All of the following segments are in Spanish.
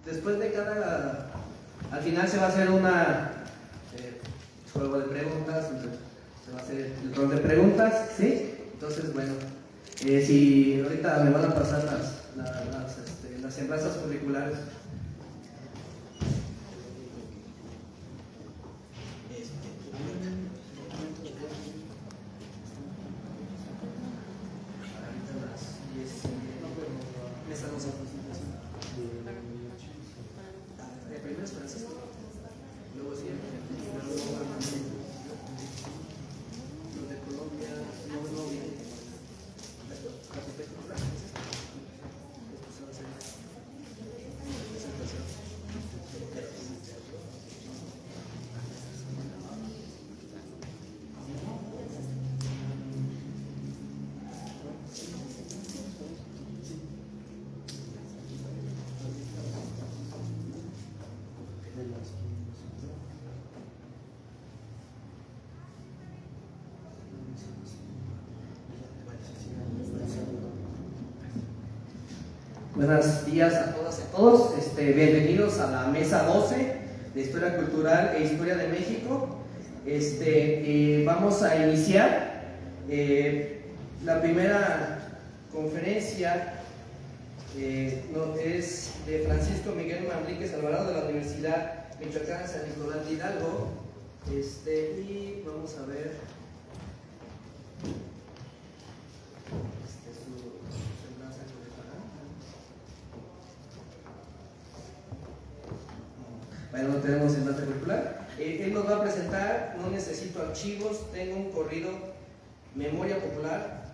después de cada, al final se va a hacer una juego de preguntas, se va a hacer el rol de preguntas, ¿sí? Entonces, bueno, si ahorita me van a pasar las semblanzas curriculares. Buenos días a todas y a todos, bienvenidos a la mesa 12 de Historia Cultural e Historia de México. Vamos a iniciar la primera conferencia, es de Francisco Miguel Manríquez Alvarado de la Universidad Michoacana San Nicolás de Hidalgo, y vamos a ver Bueno, no tenemos el dato curricular. Él nos va a presentar No necesito archivos, tengo un corrido, Memoria Popular,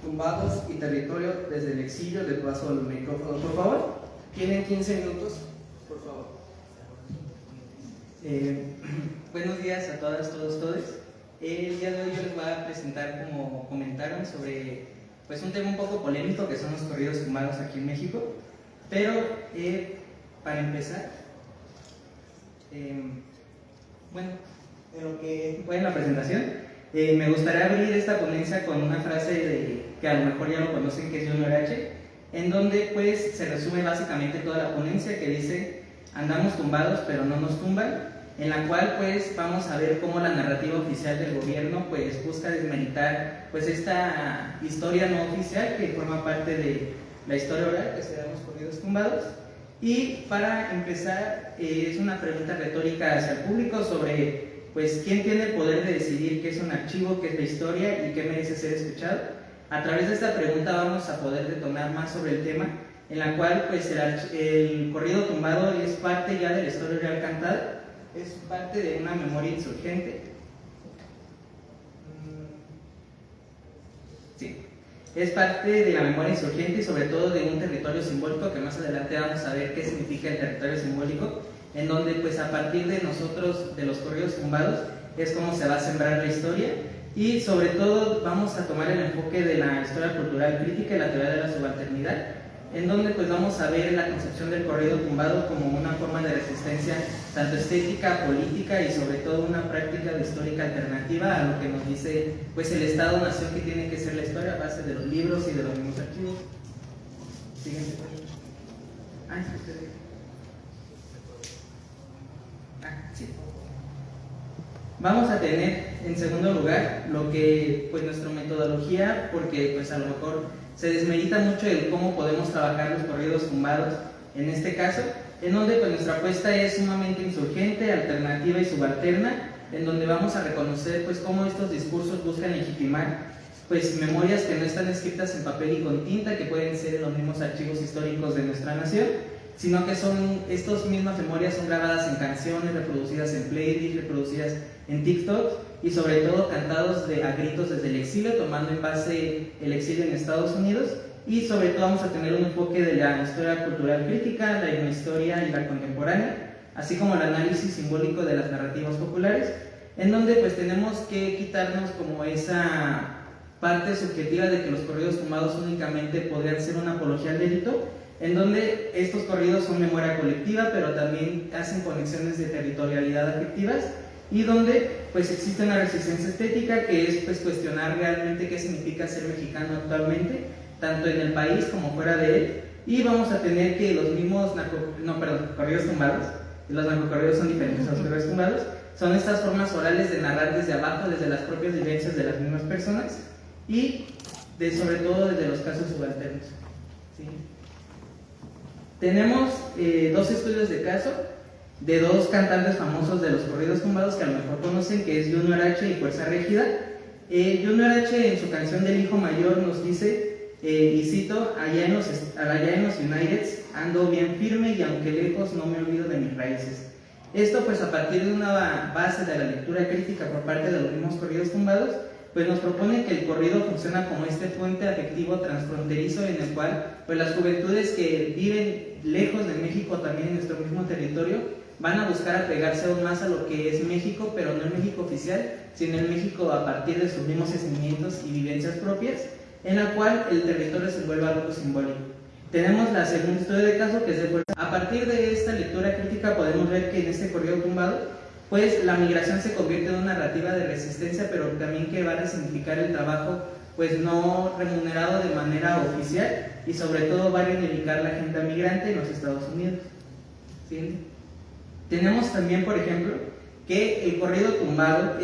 Tumbados y Territorio desde el exilio. Le paso el micrófono, por favor. Tienen 15 minutos, por favor. Buenos días a todas, todos. El día de hoy yo les voy a presentar, como comentaron, sobre pues un tema un poco polémico que son los corridos tumbados aquí en México. Pero para empezar, en la presentación, me gustaría abrir esta ponencia con una frase que a lo mejor ya lo conocen, que es John Lorache, en donde pues se resume básicamente toda la ponencia, que dice: andamos tumbados pero no nos tumban, en la cual pues vamos a ver cómo la narrativa oficial del gobierno pues busca desmeritar pues esta historia no oficial que forma parte de la historia oral, que se llama los corridos tumbados. Y para empezar, es una pregunta retórica hacia el público sobre pues quién tiene el poder de decidir qué es un archivo, qué es la historia y qué merece ser escuchado. A través de esta pregunta vamos a poder detonar más sobre el tema, en la cual pues el corrido tumbado es parte ya de la historia oral cantada, es parte de una memoria insurgente. Sí. Es parte de la memoria insurgente y sobre todo de un territorio simbólico, que más adelante vamos a ver qué significa el territorio simbólico, en donde pues a partir de nosotros, de los corridos tumbados, es como se va a sembrar la historia. Y sobre todo vamos a tomar el enfoque de la historia cultural crítica y la teoría de la subalternidad, en donde pues vamos a ver la concepción del corrido tumbado como una forma de resistencia tanto estética, política y sobre todo una práctica de histórica alternativa a lo que nos dice pues el Estado-Nación que tiene que ser la historia a base de los libros y de los mismos archivos. Siguiente. Sí. Vamos a tener en segundo lugar lo que pues nuestra metodología, porque pues a lo mejor se desmerita mucho el cómo podemos trabajar los corridos tumbados en este caso, en donde pues nuestra apuesta es sumamente insurgente, alternativa y subalterna, en donde vamos a reconocer pues cómo estos discursos buscan legitimar pues memorias que no están escritas en papel y con tinta, que pueden ser en los mismos archivos históricos de nuestra nación, sino que estas mismas memorias son grabadas en canciones, reproducidas en playlists, reproducidas en TikTok y sobre todo cantados a gritos desde el exilio, tomando en base el exilio en Estados Unidos. Y sobre todo vamos a tener un enfoque de la historia cultural crítica, la etnohistoria y la contemporánea, así como el análisis simbólico de las narrativas populares, en donde pues tenemos que quitarnos como esa parte subjetiva de que los corridos tumbados únicamente podrían ser una apología al delito, en donde estos corridos son memoria colectiva, pero también hacen conexiones de territorialidad afectivas, y donde pues existe una resistencia estética que es pues cuestionar realmente qué significa ser mexicano actualmente, tanto en el país como fuera de él, y vamos a tener que los mismos corridos tumbados, los narcocorridos son diferentes a los corridos tumbados, son estas formas orales de narrar desde abajo, desde las propias vivencias de las mismas personas y sobre todo desde los casos subalternos. ¿Sí? Tenemos dos estudios de caso de dos cantantes famosos de los corridos tumbados que a lo mejor conocen, que es Junior H y Fuerza Régida. Junior H en su canción del hijo mayor nos dice, y cito, allá en los Uniteds ando bien firme y aunque lejos no me olvido de mis raíces. Esto pues a partir de una base de la lectura crítica por parte de los mismos corridos tumbados, pues nos propone que el corrido funciona como este puente afectivo transfronterizo en el cual pues las juventudes que viven lejos de México, también en nuestro mismo territorio, van a buscar apegarse aún más a lo que es México, pero no el México oficial, sino el México a partir de sus mismos sentimientos y vivencias propias, en la cual el territorio se vuelve algo simbólico. Tenemos la segunda historia de caso, que es de Fuerza. A partir de esta lectura crítica podemos ver que en este corrido tumbado, pues la migración se convierte en una narrativa de resistencia, pero también que va a resignificar el trabajo pues no remunerado de manera oficial y sobre todo va a reivindicar la agenda migrante en los Estados Unidos. ¿Sí? Tenemos también, por ejemplo, que el corrido tumbado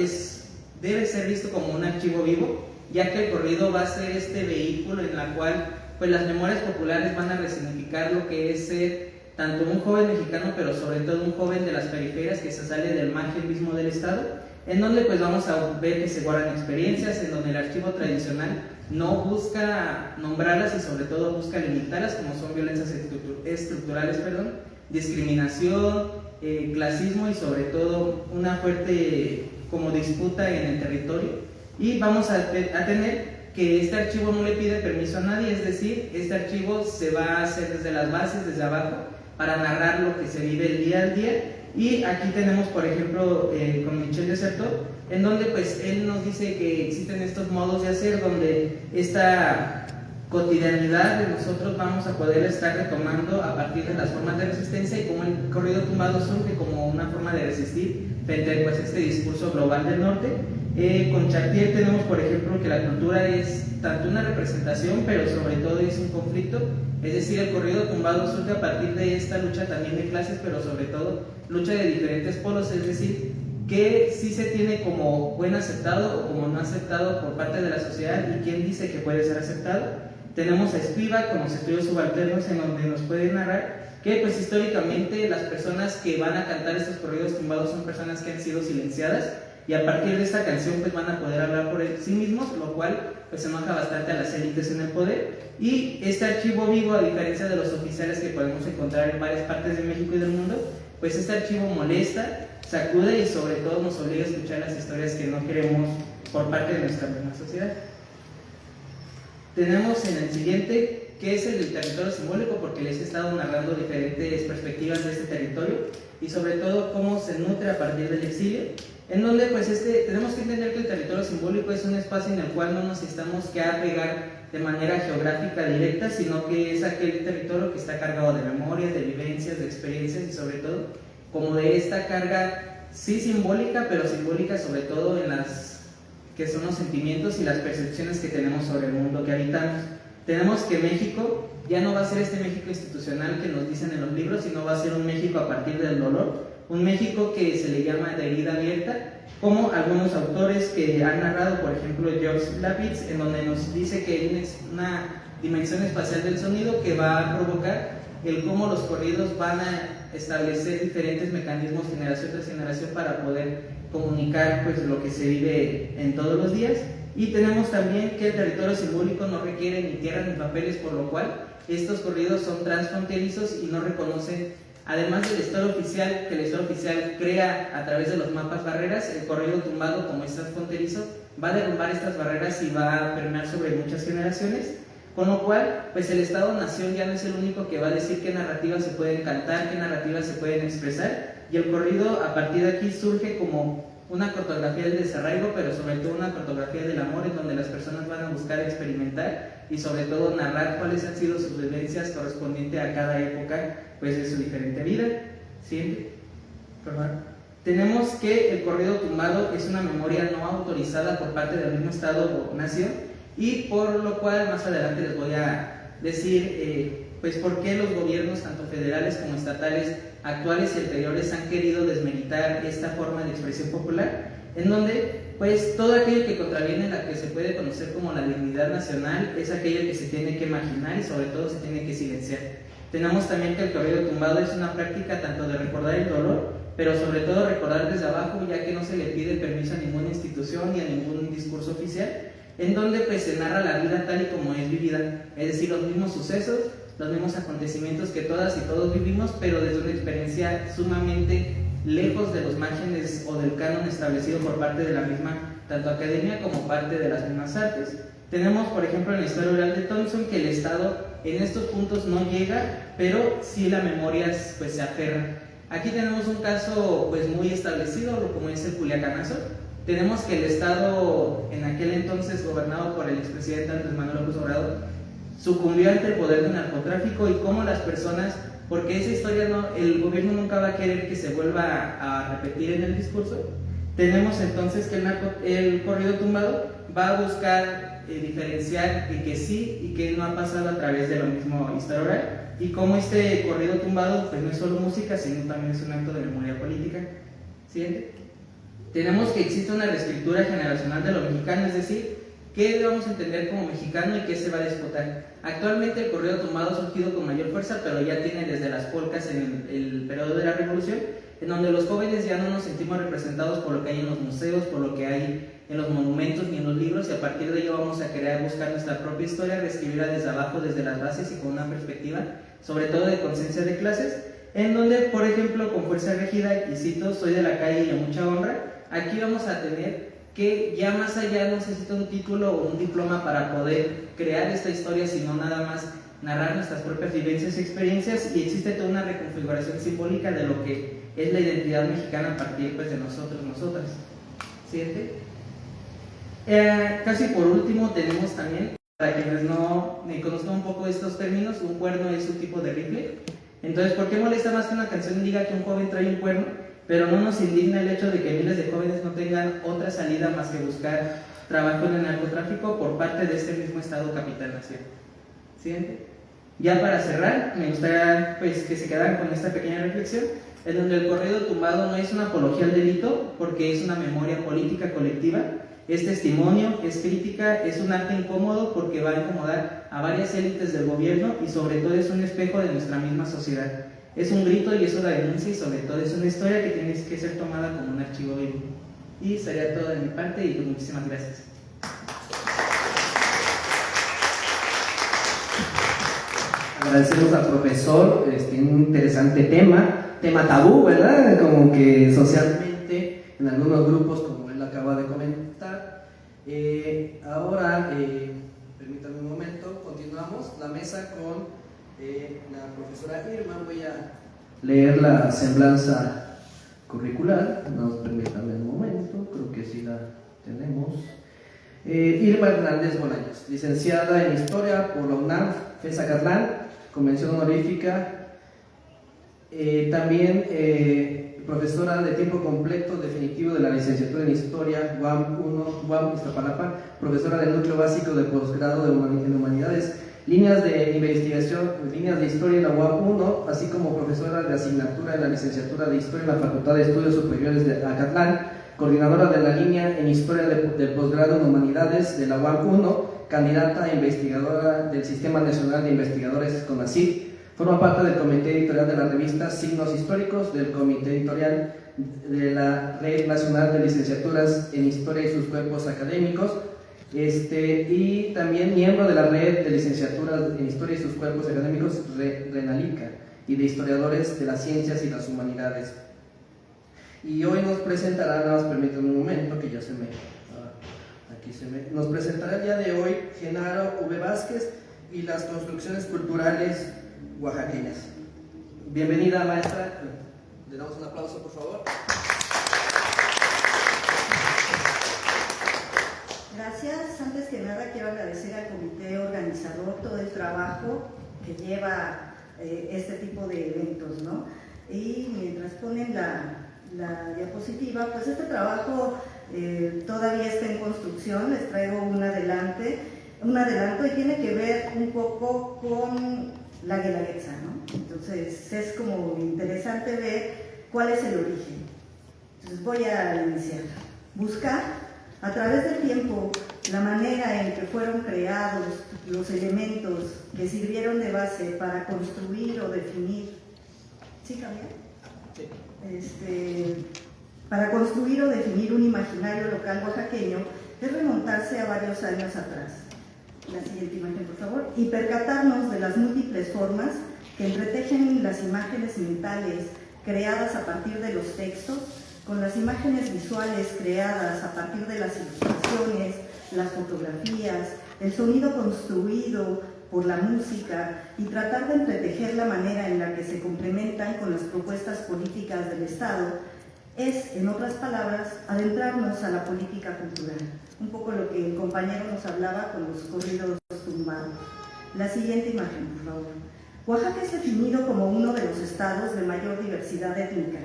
debe ser visto como un archivo vivo, ya que el corrido va a ser este vehículo en la cual pues las memorias populares van a resignificar lo que es ser tanto un joven mexicano, pero sobre todo un joven de las periferias que se sale del margen mismo del Estado, en donde pues vamos a ver que se guardan experiencias, en donde el archivo tradicional no busca nombrarlas y sobre todo busca limitarlas, como son violencias estructurales, discriminación, clasismo y sobre todo una fuerte como disputa en el territorio. Y vamos a tener que este archivo no le pide permiso a nadie, es decir, este archivo se va a hacer desde las bases, desde abajo, para narrar lo que se vive el día al día. Y aquí tenemos, por ejemplo, con Michel Desertor, en donde pues él nos dice que existen estos modos de hacer, donde esta cotidianidad de nosotros vamos a poder estar retomando a partir de las formas de resistencia y cómo el corrido tumbado surge como una forma de resistir frente a pues, este discurso global del norte. Con Chartier tenemos, por ejemplo, que la cultura es tanto una representación, pero sobre todo es un conflicto, es decir, el corrido tumbado surge a partir de esta lucha también de clases, pero sobre todo lucha de diferentes polos, es decir, que sí se tiene como buen aceptado o como no aceptado por parte de la sociedad y quién dice que puede ser aceptado. Tenemos a Spivak con los estudios subalternos, en donde nos puede narrar que pues históricamente las personas que van a cantar estos corridos tumbados son personas que han sido silenciadas, y a partir de esta canción pues van a poder hablar por sí mismos, lo cual pues enoja bastante a las élites en el poder. Y este archivo vivo, a diferencia de los oficiales que podemos encontrar en varias partes de México y del mundo, pues este archivo molesta, sacude y sobre todo nos obliga a escuchar las historias que no queremos por parte de nuestra misma sociedad. Tenemos en el siguiente, que es el del territorio simbólico, porque les he estado narrando diferentes perspectivas de este territorio y sobre todo cómo se nutre a partir del exilio, en donde pues tenemos que entender que el territorio simbólico es un espacio en el cual no nos estamos que apegar de manera geográfica directa, sino que es aquel territorio que está cargado de memorias, de vivencias, de experiencias y sobre todo como de esta carga sí simbólica, pero simbólica sobre todo en las que son los sentimientos y las percepciones que tenemos sobre el mundo que habitamos. Tenemos que México ya no va a ser este México institucional que nos dicen en los libros, sino va a ser un México a partir del dolor, un México que se le llama de herida abierta, como algunos autores que han narrado, por ejemplo George Lapidus, en donde nos dice que hay una dimensión espacial del sonido que va a provocar el cómo los corridos van a establecer diferentes mecanismos generación tras generación para poder comunicar pues lo que se vive en todos los días. Y tenemos también que el territorio simbólico no requiere ni tierra ni papeles, por lo cual estos corridos son transfronterizos y no reconocen, además del estado oficial, que el estado oficial crea a través de los mapas barreras, el corrido tumbado, como es transfronterizo, va a derrumbar estas barreras y va a permear sobre muchas generaciones, con lo cual pues el Estado-Nación ya no es el único que va a decir qué narrativas se pueden cantar, qué narrativas se pueden expresar, y el corrido a partir de aquí surge como una cartografía del desarraigo, pero sobre todo una cartografía del amor, en donde las personas van a buscar experimentar y sobre todo narrar cuáles han sido sus vivencias correspondientes a cada época pues de su diferente vida. ¿Sí? Tenemos que el corrido tumbado es una memoria no autorizada por parte del mismo Estado o nación, y por lo cual más adelante les voy a decir pues por qué los gobiernos, tanto federales como estatales, actuales y anteriores, han querido desmeritar esta forma de expresión popular, en donde pues todo aquello que contraviene la que se puede conocer como la dignidad nacional es aquello que se tiene que marginar y sobre todo se tiene que silenciar. Tenemos también que el corrido tumbado es una práctica tanto de recordar el dolor, pero sobre todo recordar desde abajo, ya que no se le pide permiso a ninguna institución ni a ningún discurso oficial, en donde pues se narra la vida tal y como es vivida, es decir, los mismos sucesos, los mismos acontecimientos que todas y todos vivimos, pero desde una experiencia sumamente lejos de los márgenes o del canon establecido por parte de la misma, tanto academia como parte de las mismas artes. Tenemos, por ejemplo, en la historia oral de Thompson que el Estado en estos puntos no llega, pero sí la memoria pues se aferra. Aquí tenemos un caso pues muy establecido, como es el Culiacanazo. Tenemos que el Estado, en aquel entonces gobernado por el expresidente Andrés Manuel López Obrador, sucumbió ante el poder del narcotráfico y cómo las personas, porque esa historia el gobierno nunca va a querer que se vuelva a repetir en el discurso. Tenemos entonces que el corrido tumbado va a buscar diferenciar y que sí y que no ha pasado a través de lo mismo historia oral, y cómo este corrido tumbado pues no es solo música, sino también es un acto de memoria política. Siguiente. Tenemos que existe una reescritura generacional de lo mexicano, es decir, qué debemos entender como mexicano y qué se va a disputar. Actualmente el corrido tumbado ha surgido con mayor fuerza, pero ya tiene desde las polcas en el periodo de la Revolución, en donde los jóvenes ya no nos sentimos representados por lo que hay en los museos, por lo que hay en los monumentos ni en los libros, y a partir de ello vamos a querer buscar nuestra propia historia, reescribirla desde abajo, desde las bases y con una perspectiva, sobre todo de conciencia de clases, en donde, por ejemplo, con fuerza regida, y cito, soy de la calle y a mucha honra, aquí vamos a tener que ya más allá no necesita un título o un diploma para poder crear esta historia, sino nada más narrar nuestras propias vivencias y experiencias, y existe toda una reconfiguración simbólica de lo que es la identidad mexicana a partir pues, de nosotros, nosotras. Siguiente. Casi por último tenemos también, para quienes no conozcan un poco de estos términos, un cuerno es un tipo de rifle. Entonces, ¿por qué molesta más que una canción diga que un joven trae un cuerno, pero no nos indigna el hecho de que miles de jóvenes no tengan otra salida más que buscar trabajo en el narcotráfico por parte de este mismo Estado capital-nación? Siguiente. Ya para cerrar, me gustaría pues, que se quedaran con esta pequeña reflexión, en donde el corrido tumbado no es una apología al delito, porque es una memoria política colectiva, es testimonio, es crítica, es un arte incómodo porque va a incomodar a varias élites del gobierno y sobre todo es un espejo de nuestra misma sociedad. Es un grito y es una denuncia y sobre todo es una historia que tiene que ser tomada como un archivo vivo. Y sería todo de mi parte y muchísimas gracias. Agradecemos al profesor, un interesante tema tabú, ¿verdad? Como que socialmente en algunos grupos, como él acaba de comentar. Ahora, permítanme un momento, continuamos la mesa con la profesora Irma. Voy a leer la semblanza curricular, permítanme un momento, creo que sí la tenemos. Irma Hernández Bolaños, licenciada en Historia por la UNAM, FES Acatlán, convención honorífica, también profesora de tiempo completo definitivo de la licenciatura en Historia, UAM 1, UAM Iztapalapa, profesora del núcleo básico de posgrado en Humanidades, líneas de investigación, líneas de Historia en la UAM 1, así como profesora de asignatura en la licenciatura de Historia en la Facultad de Estudios Superiores de Acatlán, coordinadora de la línea en Historia del posgrado en Humanidades de la UAM 1, candidata a investigadora del Sistema Nacional de Investigadores CONACYT. Forma parte del comité editorial de la revista Signos Históricos, del comité editorial de la Red Nacional de Licenciaturas en Historia y sus cuerpos académicos, y también miembro de la Red de Licenciaturas en Historia y sus cuerpos académicos, RENALICA, y de Historiadores de las Ciencias y las Humanidades. Y hoy nos presentará, nada más permítanme un momento, que ya nos presentará el día de hoy Genaro V. Vázquez y las construcciones culturales oaxaqueñas. Bienvenida, maestra. Le damos un aplauso, por favor. Gracias. Antes que nada quiero agradecer al comité organizador todo el trabajo que lleva este tipo de eventos, ¿no? Y mientras ponen la diapositiva, pues este trabajo todavía está en construcción. Les traigo un adelanto y tiene que ver un poco con la Guelaguetza, ¿no? Entonces es como interesante ver cuál es el origen. Entonces voy a iniciar. Buscar a través del tiempo la manera en que fueron creados los elementos que sirvieron de base para construir o definir. ¿Sí, Javier? Sí. Para construir o definir un imaginario local oaxaqueño es remontarse a varios años atrás. La siguiente imagen, por favor. Y percatarnos de las múltiples formas que entretejen las imágenes mentales creadas a partir de los textos, con las imágenes visuales creadas a partir de las ilustraciones, las fotografías, el sonido construido por la música y tratar de entretejer la manera en la que se complementan con las propuestas políticas del Estado es, en otras palabras, adentrarnos a la política cultural. Un poco lo que el compañero nos hablaba con los corridos tumbados. La siguiente imagen, por favor. Oaxaca es definido como uno de los estados de mayor diversidad étnica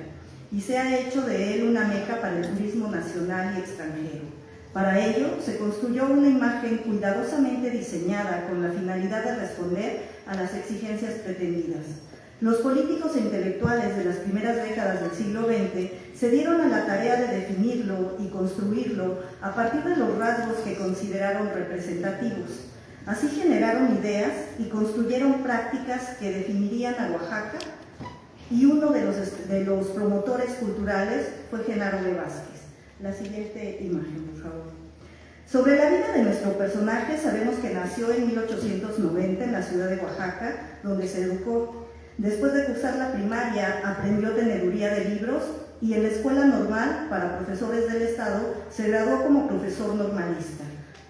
y se ha hecho de él una meca para el turismo nacional y extranjero. Para ello, se construyó una imagen cuidadosamente diseñada con la finalidad de responder a las exigencias pretendidas. Los políticos e intelectuales de las primeras décadas del siglo XX se dieron a la tarea de definirlo y construirlo a partir de los rasgos que consideraron representativos. Así generaron ideas y construyeron prácticas que definirían a Oaxaca, y uno de los promotores culturales fue Genaro de Vázquez. La siguiente imagen, por favor. Sobre la vida de nuestro personaje sabemos que nació en 1890 en la ciudad de Oaxaca, donde se educó. Después de cursar la primaria, aprendió teneduría de libros y en la escuela normal para profesores del Estado se graduó como profesor normalista.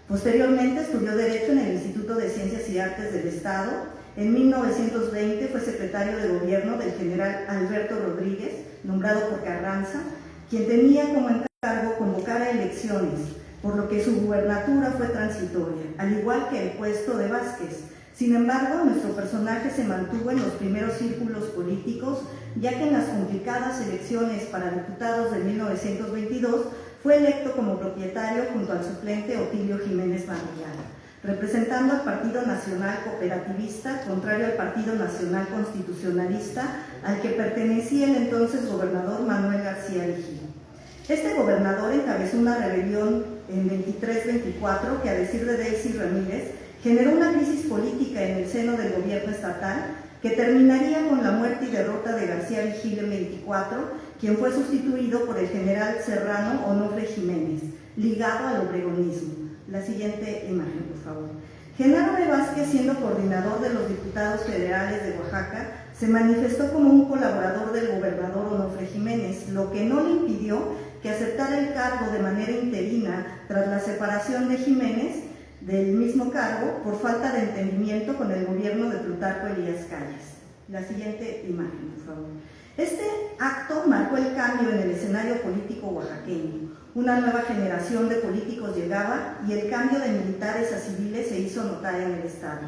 Posteriormente estudió Derecho en el Instituto de Ciencias y Artes del Estado. En 1920 fue secretario de Gobierno del general Alberto Rodríguez, nombrado por Carranza, quien tenía como encargo convocar a elecciones, por lo que su gubernatura fue transitoria, al igual que el puesto de Vázquez. Sin embargo, nuestro personaje se mantuvo en los primeros círculos políticos, ya que en las complicadas elecciones para diputados de 1922 fue electo como propietario junto al suplente Otilio Jiménez Madrigal, representando al Partido Nacional Cooperativista, contrario al Partido Nacional Constitucionalista, al que pertenecía el entonces gobernador Manuel García Vigil. Este gobernador encabezó una rebelión en 23-24 que, a decir de Delcy Ramírez, generó una crisis política en el seno del gobierno estatal que terminaría con la muerte y derrota de García Vigil en 24, quien fue sustituido por el general serrano Onofre Jiménez, ligado al obregonismo. La siguiente imagen, por favor. Genaro de Vázquez, siendo coordinador de los diputados federales de Oaxaca, se manifestó como un colaborador del gobernador Onofre Jiménez, lo que no le impidió que aceptara el cargo de manera interina tras la separación de Jiménez del mismo cargo por falta de entendimiento con el gobierno de Plutarco Elías Calles. La siguiente imagen, por favor. Este acto marcó el cambio en el escenario político oaxaqueño. Una nueva generación de políticos llegaba y el cambio de militares a civiles se hizo notar en el Estado.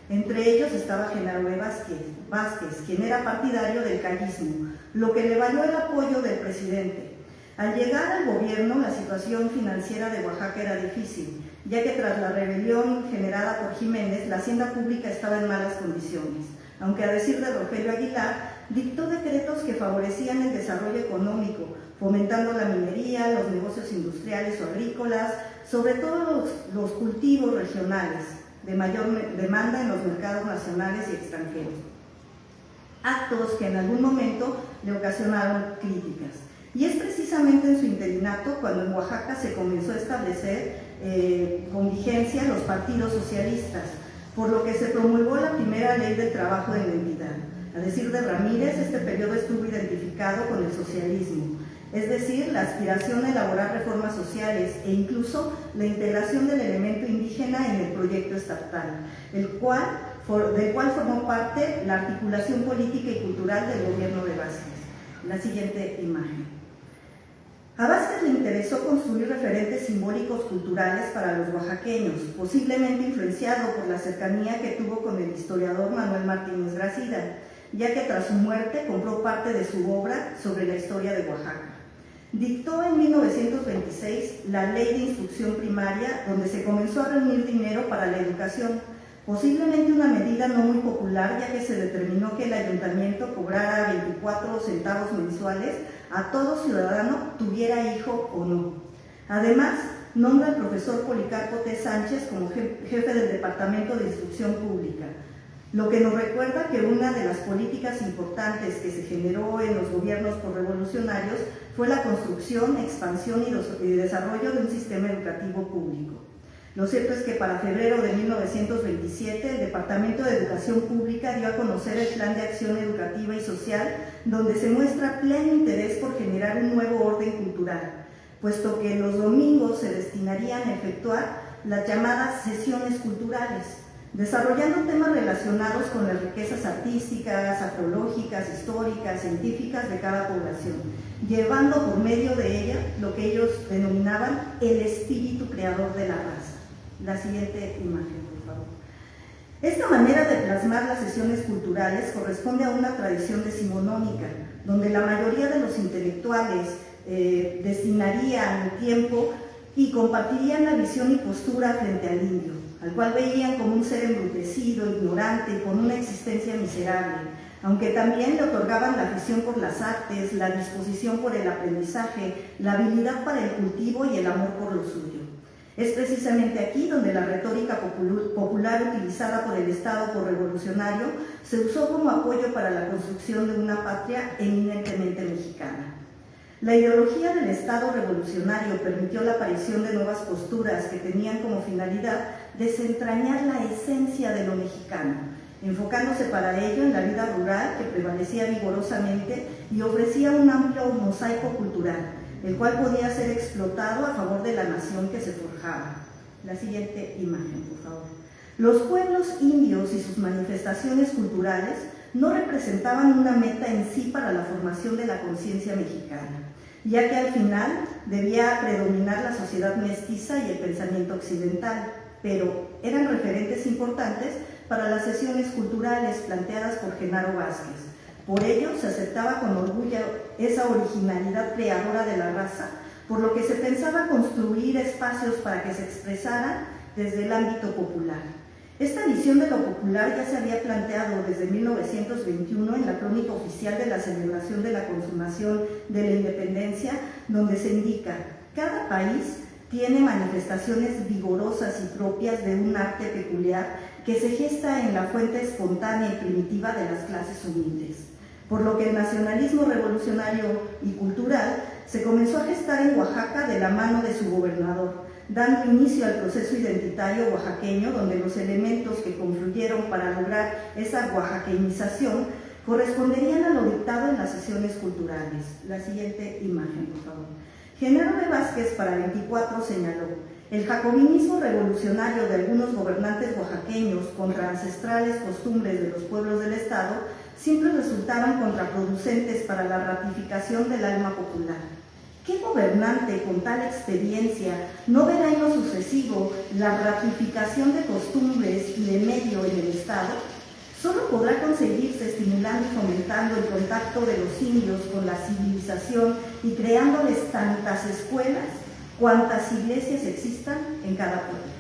Entre ellos estaba Genaro de Vázquez, quien era partidario del callismo, lo que le valió el apoyo del presidente. Al llegar al gobierno, la situación financiera de Oaxaca era difícil, ya que tras la rebelión generada por Jiménez, la hacienda pública estaba en malas condiciones, aunque a decir de Rogelio Aguilar, dictó decretos que favorecían el desarrollo económico, fomentando la minería, los negocios industriales o agrícolas, sobre todo los cultivos regionales, de mayor demanda en los mercados nacionales y extranjeros. Actos que en algún momento le ocasionaron críticas. Y es precisamente en su interinato cuando en Oaxaca se comenzó a establecer con vigencia los partidos socialistas, por lo que se promulgó la primera ley del trabajo en la entidad. A decir de Ramírez, este periodo estuvo identificado con el socialismo, es decir, la aspiración a elaborar reformas sociales e incluso la integración del elemento indígena en el proyecto estatal, del cual formó parte la articulación política y cultural del gobierno de Vázquez. La siguiente imagen. A Vázquez le interesó construir referentes simbólicos culturales para los oaxaqueños, posiblemente influenciado por la cercanía que tuvo con el historiador Manuel Martínez Gracida, ya que tras su muerte compró parte de su obra sobre la historia de Oaxaca. Dictó en 1926 la Ley de Instrucción Primaria, donde se comenzó a reunir dinero para la educación, Posiblemente una medida no muy popular, ya que se determinó que el ayuntamiento cobrara 24 centavos mensuales a todo ciudadano, tuviera hijo o no. Además, nombra al profesor Policarpo T. Sánchez como jefe del Departamento de Instrucción Pública, lo que nos recuerda que una de las políticas importantes que se generó en los gobiernos posrevolucionarios fue la construcción, expansión y desarrollo de un sistema educativo público. Lo cierto es que para febrero de 1927 el Departamento de Educación Pública dio a conocer el Plan de Acción Educativa y Social, donde se muestra pleno interés por generar un nuevo orden cultural, puesto que los domingos se destinarían a efectuar las llamadas sesiones culturales, desarrollando temas relacionados con las riquezas artísticas, arqueológicas, históricas, científicas de cada población, llevando por medio de ella lo que ellos denominaban el espíritu creador de la raza. La siguiente imagen, por favor. Esta manera de plasmar las sesiones culturales corresponde a una tradición decimonónica, donde la mayoría de los intelectuales destinarían tiempo y compartirían la visión y postura frente al indio, al cual veían como un ser embrutecido, ignorante y con una existencia miserable, aunque también le otorgaban la afición por las artes, la disposición por el aprendizaje, la habilidad para el cultivo y el amor por lo suyo. Es precisamente aquí donde la retórica popular utilizada por el Estado posrevolucionario se usó como apoyo para la construcción de una patria eminentemente mexicana. La ideología del Estado revolucionario permitió la aparición de nuevas posturas que tenían como finalidad desentrañar la esencia de lo mexicano, enfocándose para ello en la vida rural que prevalecía vigorosamente y ofrecía un amplio mosaico cultural, el cual podía ser explotado a favor de la nación que se forjaba. La siguiente imagen, por favor. Los pueblos indios y sus manifestaciones culturales no representaban una meta en sí para la formación de la conciencia mexicana, ya que al final debía predominar la sociedad mestiza y el pensamiento occidental, pero eran referentes importantes para las sesiones culturales planteadas por Genaro Vázquez. Por ello, se aceptaba con orgullo esa originalidad creadora de la raza, por lo que se pensaba construir espacios para que se expresaran desde el ámbito popular. Esta visión de lo popular ya se había planteado desde 1921 en la crónica oficial de la celebración de la consumación de la independencia, donde se indica: cada país tiene manifestaciones vigorosas y propias de un arte peculiar que se gesta en la fuente espontánea y primitiva de las clases humildes. Por lo que el nacionalismo revolucionario y cultural se comenzó a gestar en Oaxaca de la mano de su gobernador, dando inicio al proceso identitario oaxaqueño, donde los elementos que confluyeron para lograr esa oaxaqueñización corresponderían a lo dictado en las sesiones culturales. La siguiente imagen, por favor. Genaro de Vázquez para 24 señaló: el jacobinismo revolucionario de algunos gobernantes oaxaqueños contra ancestrales costumbres de los pueblos del Estado siempre resultaron contraproducentes para la ratificación del alma popular. ¿Qué gobernante con tal experiencia no verá en lo sucesivo la ratificación de costumbres y de medio en el Estado? Solo podrá conseguirse estimulando y fomentando el contacto de los indios con la civilización y creándoles tantas escuelas cuantas iglesias existan en cada pueblo.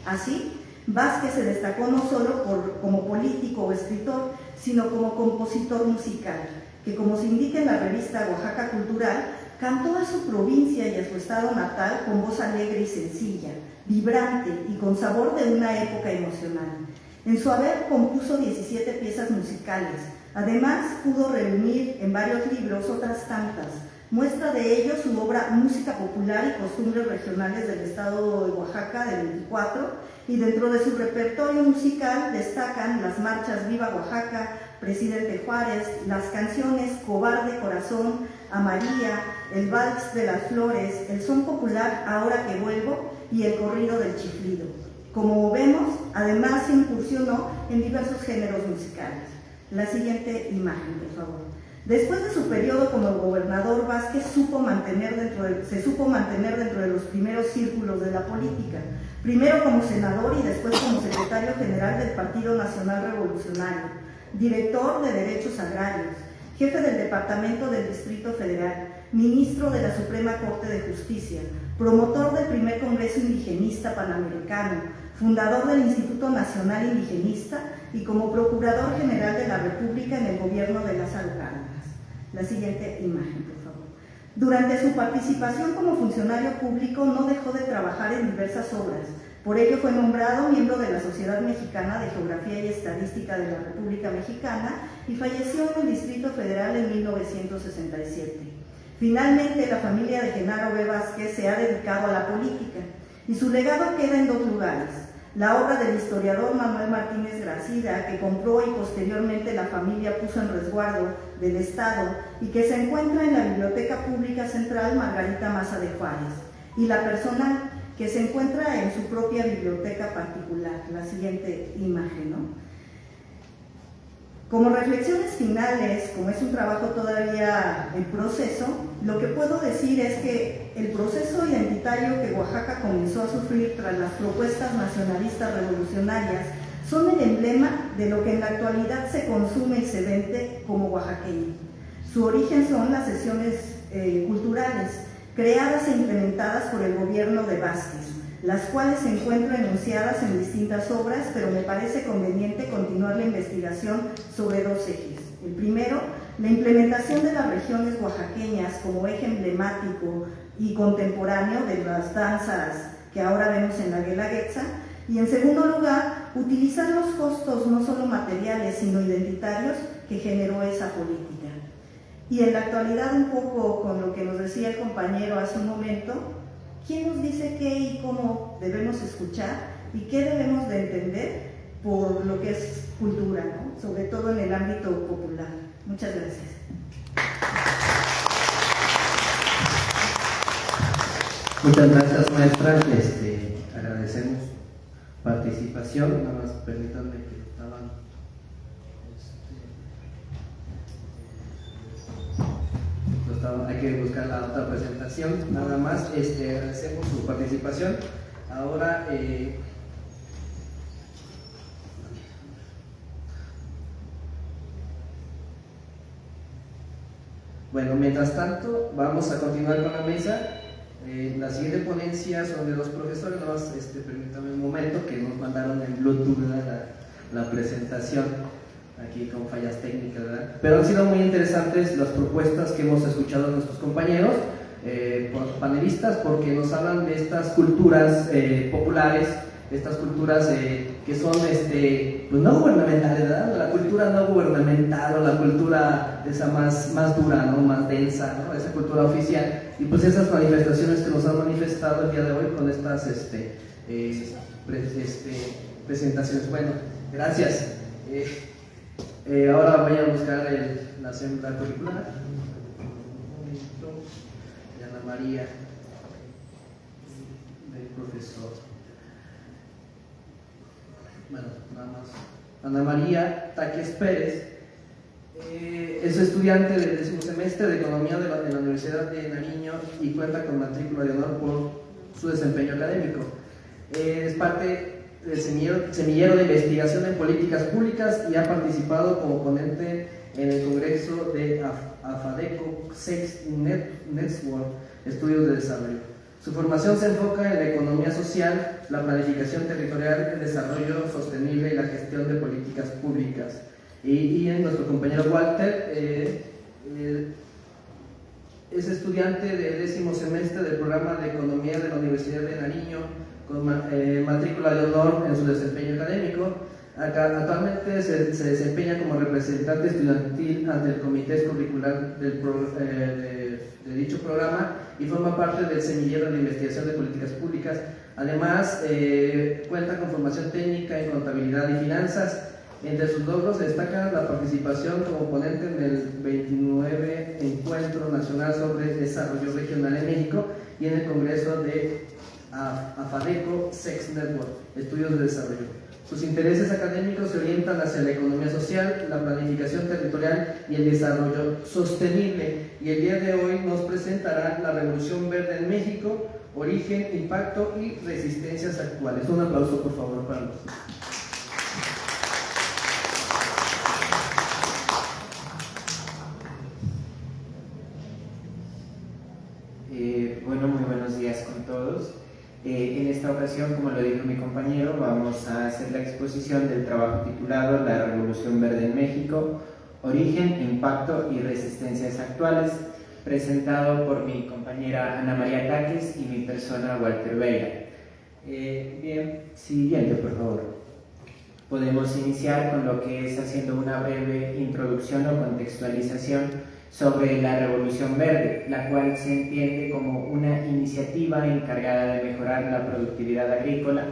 Así, Vázquez se destacó no solo como político o escritor, sino como compositor musical, que, como se indica en la revista Oaxaca Cultural, cantó a su provincia y a su estado natal con voz alegre y sencilla, vibrante y con sabor de una época emocional. En su haber compuso 17 piezas musicales. Además, pudo reunir en varios libros otras tantas. Muestra de ello su obra Música Popular y Costumbres Regionales del Estado de Oaxaca del 24, y dentro de su repertorio musical destacan las marchas Viva Oaxaca, Presidente Juárez, las canciones Cobarde Corazón, A María, el Vals de las Flores, el son popular Ahora que Vuelvo y el corrido del Chiflido. Como vemos, además se incursionó en diversos géneros musicales. La siguiente imagen, por favor. Después de su periodo como gobernador, Vázquez se supo mantener dentro de los primeros círculos de la política, primero como senador y después como secretario general del Partido Nacional Revolucionario, director de Derechos Agrarios, jefe del Departamento del Distrito Federal, ministro de la Suprema Corte de Justicia, promotor del primer Congreso Indigenista Panamericano, fundador del Instituto Nacional Indigenista y como Procurador General de la República en el gobierno de Lázaro Cárdenas. La siguiente imagen, por favor. Durante su participación como funcionario público no dejó de trabajar en diversas obras. Por ello fue nombrado miembro de la Sociedad Mexicana de Geografía y Estadística de la República Mexicana y falleció en el Distrito Federal en 1967. Finalmente, la familia de Genaro B. Vázquez se ha dedicado a la política y su legado queda en dos lugares: la obra del historiador Manuel Martínez Gracida, que compró y posteriormente la familia puso en resguardo del Estado y que se encuentra en la Biblioteca Pública Central Margarita Maza de Juárez, y la personal, que se encuentra en su propia biblioteca particular. La siguiente imagen, ¿no? Como reflexiones finales, como es un trabajo todavía en proceso, lo que puedo decir es que el proceso identitario que Oaxaca comenzó a sufrir tras las propuestas nacionalistas revolucionarias son el emblema de lo que en la actualidad se consume y se vende como oaxaqueño. Su origen son las sesiones culturales, creadas e implementadas por el gobierno de Vázquez, las cuales se encuentran enunciadas en distintas obras, pero me parece conveniente continuar la investigación sobre dos ejes. El primero, la implementación de las regiones oaxaqueñas como eje emblemático y contemporáneo de las danzas que ahora vemos en la Guelaguetza, y en segundo lugar, utilizar los costos no solo materiales, sino identitarios que generó esa política. Y en la actualidad, un poco con lo que nos decía el compañero hace un momento, ¿quién nos dice qué y cómo debemos escuchar y qué debemos de entender por lo que es cultura, ¿no? Sobre todo en el ámbito popular? Muchas gracias. Muchas gracias, maestra. Agradecemos participación. Nada más permítanme que estaban. Hay que buscar la otra presentación. Nada más agradecemos su participación. Ahora bueno, mientras tanto vamos a continuar con la mesa. La siguiente ponencia son de los profesores. Nada más permítanme un momento, que nos mandaron en Bluetooth la presentación aquí con fallas técnicas, ¿verdad? Pero han sido muy interesantes las propuestas que hemos escuchado de nuestros compañeros panelistas, porque nos hablan de estas culturas populares, estas culturas que son pues no gubernamentales, ¿verdad? La cultura no gubernamental, o la cultura esa más dura, ¿no? Más densa, ¿no? Esa cultura oficial, y pues esas manifestaciones que nos han manifestado el día de hoy con estas presentaciones. Bueno, gracias. Ahora voy a buscar la sembra curricular de Ana María, del profesor. Bueno, nada más. Ana María Taques Pérez es estudiante del 10º semestre de Economía de la Universidad de Nariño y cuenta con matrícula de honor por su desempeño académico. Es parte del semillero de investigación en políticas públicas y ha participado como ponente en el Congreso de AFADECO Sex Network, Estudios de Desarrollo. Su formación se enfoca en la economía social, la planificación territorial, el desarrollo sostenible y la gestión de políticas públicas. Y nuestro compañero Walter es estudiante del 10º semestre del programa de Economía de la Universidad de Nariño, con matrícula de honor en su desempeño académico. Actualmente se desempeña como representante estudiantil ante el comité curricular de dicho programa y forma parte del semillero de investigación de políticas públicas. Además, cuenta con formación técnica en contabilidad y finanzas. Entre sus logros destaca la participación como ponente en el 29 Encuentro Nacional sobre Desarrollo Regional en México y en el Congreso de AFADECO Sex Network, Estudios de Desarrollo. Sus intereses académicos se orientan hacia la economía social, la planificación territorial y el desarrollo sostenible. Y el día de hoy nos presentará la Revolución Verde en México, origen, impacto y resistencias actuales. Un aplauso, por favor, para los. Bueno, muy buenos días con todos. En esta ocasión, como lo dijo mi compañero, vamos a hacer la exposición del trabajo titulado La Revolución Verde en México, Origen, Impacto y Resistencias Actuales, presentado por mi compañera Ana María Taques y mi persona Walter Beira. Bien, siguiente por favor. Podemos iniciar con lo que es haciendo una breve introducción o contextualización sobre la Revolución Verde, la cual se entiende como una iniciativa encargada de mejorar la productividad agrícola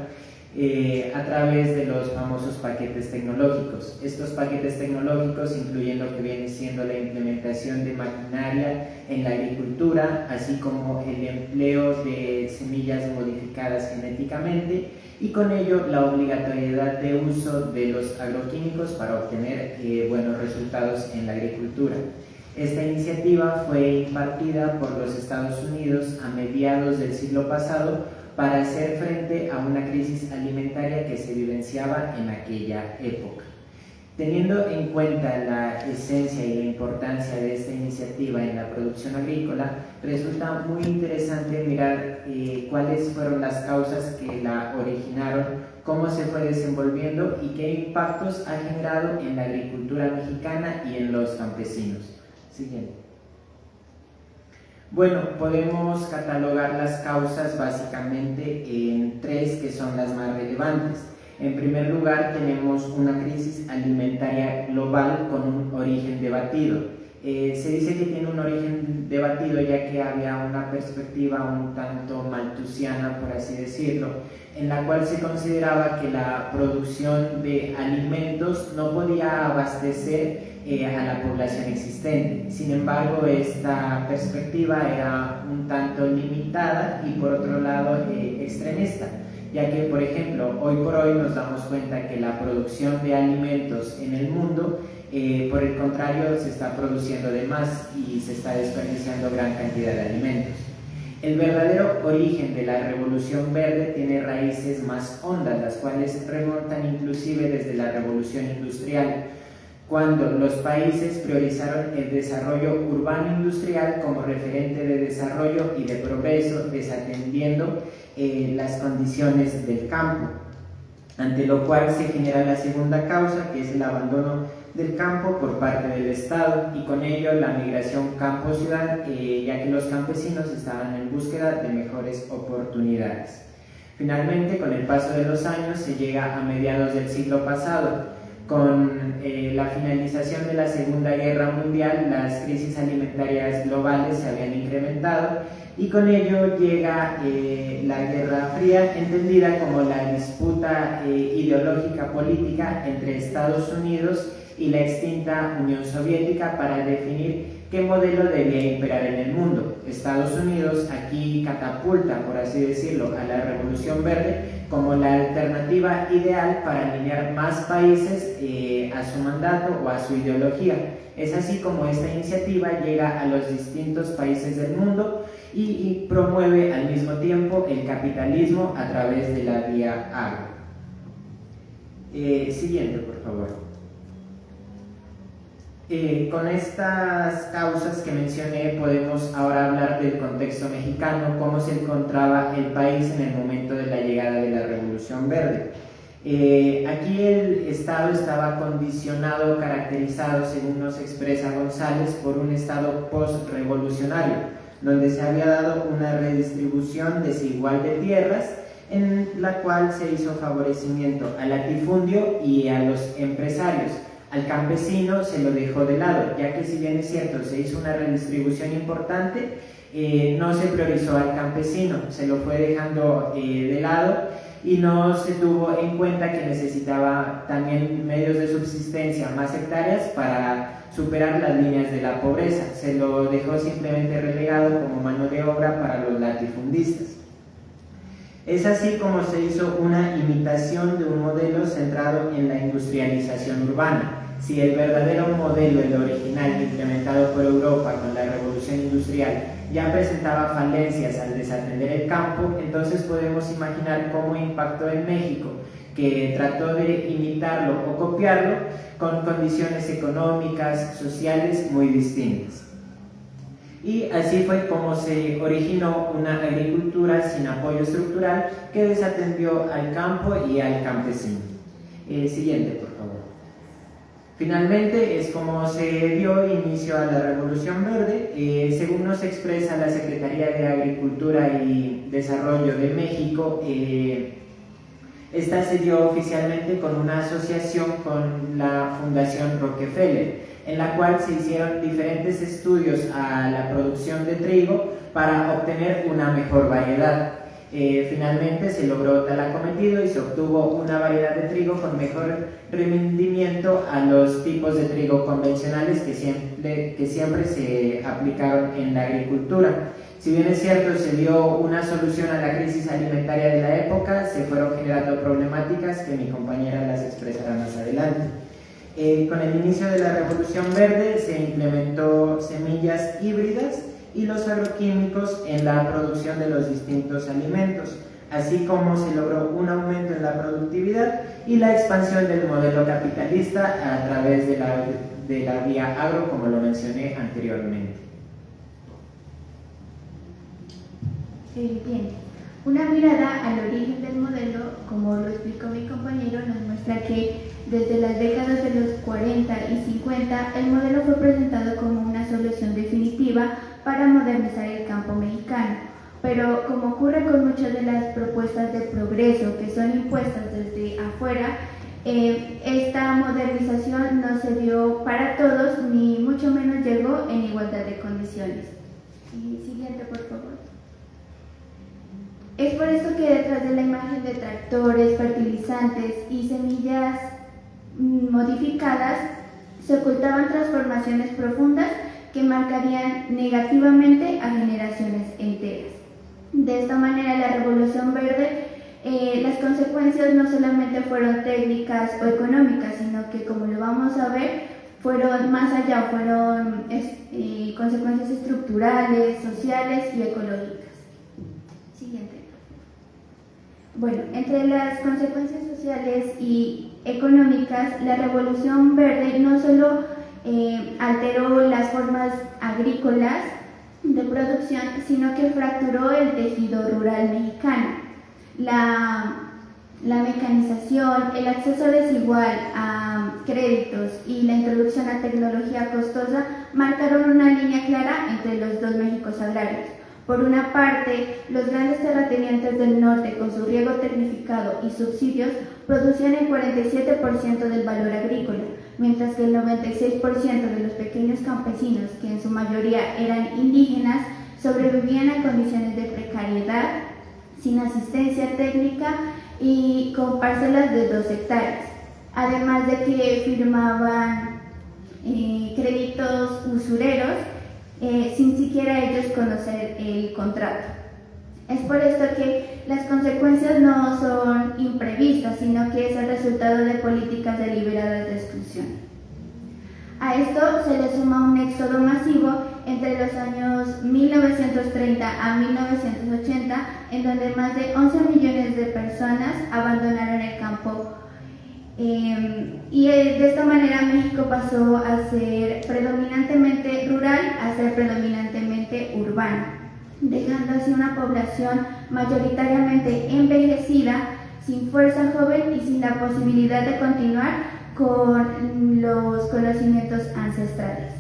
a través de los famosos paquetes tecnológicos. Estos paquetes tecnológicos incluyen lo que viene siendo la implementación de maquinaria en la agricultura, así como el empleo de semillas modificadas genéticamente y con ello la obligatoriedad de uso de los agroquímicos para obtener buenos resultados en la agricultura. Esta iniciativa fue impartida por los Estados Unidos a mediados del siglo pasado para hacer frente a una crisis alimentaria que se vivenciaba en aquella época. Teniendo en cuenta la esencia y la importancia de esta iniciativa en la producción agrícola, resulta muy interesante mirar cuáles fueron las causas que la originaron, cómo se fue desenvolviendo y qué impactos ha generado en la agricultura mexicana y en los campesinos. Siguiente. Bueno, podemos catalogar las causas básicamente en tres que son las más relevantes. En primer lugar, tenemos una crisis alimentaria global con un origen debatido. Se dice que tiene un origen debatido ya que había una perspectiva un tanto malthusiana, por así decirlo, en la cual se consideraba que la producción de alimentos no podía abastecer a la población existente. Sin embargo, esta perspectiva era un tanto limitada y por otro lado extremista, ya que, por ejemplo, hoy por hoy nos damos cuenta que la producción de alimentos en el mundo, por el contrario, se está produciendo de más y se está desperdiciando gran cantidad de alimentos. El verdadero origen de la Revolución Verde tiene raíces más hondas, las cuales remontan inclusive desde la Revolución Industrial, cuando los países priorizaron el desarrollo urbano industrial como referente de desarrollo y de progreso, desatendiendo las condiciones del campo, ante lo cual se genera la segunda causa, que es el abandono del campo por parte del Estado y con ello la migración campo-ciudad, ya que los campesinos estaban en búsqueda de mejores oportunidades. Finalmente, con el paso de los años, se llega a mediados del siglo pasado. Con la finalización de la Segunda Guerra Mundial, las crisis alimentarias globales se habían incrementado y con ello llega la Guerra Fría, entendida como la disputa ideológica política entre Estados Unidos y la extinta Unión Soviética para definir qué modelo debía imperar en el mundo. Estados Unidos aquí catapulta, por así decirlo, a la Revolución Verde como la alternativa ideal para alinear más países a su mandato o a su ideología. Es así como esta iniciativa llega a los distintos países del mundo y promueve al mismo tiempo el capitalismo a través de la vía agro. Siguiente, por favor. Con estas causas que mencioné podemos ahora hablar del contexto mexicano, cómo se encontraba el país en el momento de la llegada de la Revolución Verde. Aquí el Estado estaba condicionado, caracterizado, según nos expresa González, por un Estado post-revolucionario, donde se había dado una redistribución desigual de tierras, en la cual se hizo favorecimiento al latifundio y a los empresarios. Al campesino se lo dejó de lado, ya que si bien es cierto, se hizo una redistribución importante, no se priorizó al campesino, se lo fue dejando de lado y no se tuvo en cuenta que necesitaba también medios de subsistencia, más hectáreas para superar las líneas de la pobreza. Se lo dejó simplemente relegado como mano de obra para los latifundistas. Es así como se hizo una imitación de un modelo centrado en la industrialización urbana. Si el verdadero modelo, el original implementado por Europa con la revolución industrial, ya presentaba falencias al desatender el campo, entonces podemos imaginar cómo impactó en México, que trató de imitarlo o copiarlo con condiciones económicas, sociales muy distintas. Y así fue como se originó una agricultura sin apoyo estructural que desatendió al campo y al campesino. Siguiente, por favor. Finalmente es como se dio inicio a la Revolución Verde. Según nos expresa la Secretaría de Agricultura y Desarrollo de México, esta se dio oficialmente con una asociación con la Fundación Rockefeller, en la cual se hicieron diferentes estudios a la producción de trigo para obtener una mejor variedad. Finalmente se logró tal acometido y se obtuvo una variedad de trigo con mejor rendimiento a los tipos de trigo convencionales que siempre se aplicaron en la agricultura. Si bien es cierto, se dio una solución a la crisis alimentaria de la época, se fueron generando problemáticas que mi compañera las expresará más adelante. Con el inicio de la Revolución Verde se implementó semillas híbridas y los agroquímicos en la producción de los distintos alimentos, así como se logró un aumento en la productividad y la expansión del modelo capitalista a través de la vía agro, como lo mencioné anteriormente. Bien, una mirada al origen del modelo, como lo explicó mi compañero, nos muestra que desde las décadas de los 40 y 50 el modelo fue presentado como una solución definitiva para modernizar el campo mexicano. Pero como ocurre con muchas de las propuestas de progreso que son impuestas desde afuera, esta modernización no se dio para todos, ni mucho menos llegó en igualdad de condiciones. Siguiente, por favor. Es por esto que detrás de la imagen de tractores, fertilizantes y semillas modificadas se ocultaban transformaciones profundas que marcarían negativamente a generaciones enteras. De esta manera, la Revolución Verde, las consecuencias no solamente fueron técnicas o económicas, sino que, como lo vamos a ver, fueron más allá, fueron consecuencias estructurales, sociales y ecológicas. Siguiente. Bueno, entre las consecuencias sociales y económicas, la Revolución Verde no solo alteró las formas agrícolas de producción, sino que fracturó el tejido rural mexicano. La mecanización, el acceso desigual a créditos y la introducción a tecnología costosa marcaron una línea clara entre los dos Méxicos agrarios. Por una parte, los grandes terratenientes del norte, con su riego tecnificado y subsidios, producían el 47% del valor agrícola, mientras que el 96% de los pequeños campesinos, que en su mayoría eran indígenas, sobrevivían a condiciones de precariedad, sin asistencia técnica y con parcelas de 2 hectáreas, además de que firmaban créditos usureros sin siquiera ellos conocer el contrato. Es por esto que las consecuencias no son imprevistas, sino que es el resultado de políticas deliberadas de exclusión. A esto se le suma un éxodo masivo entre los años 1930 a 1980, en donde más de 11 millones de personas abandonaron el campo. Y de esta manera México pasó a ser predominantemente rural a ser predominantemente urbano, dejando así una población mayoritariamente envejecida, sin fuerza joven y sin la posibilidad de continuar con los conocimientos ancestrales.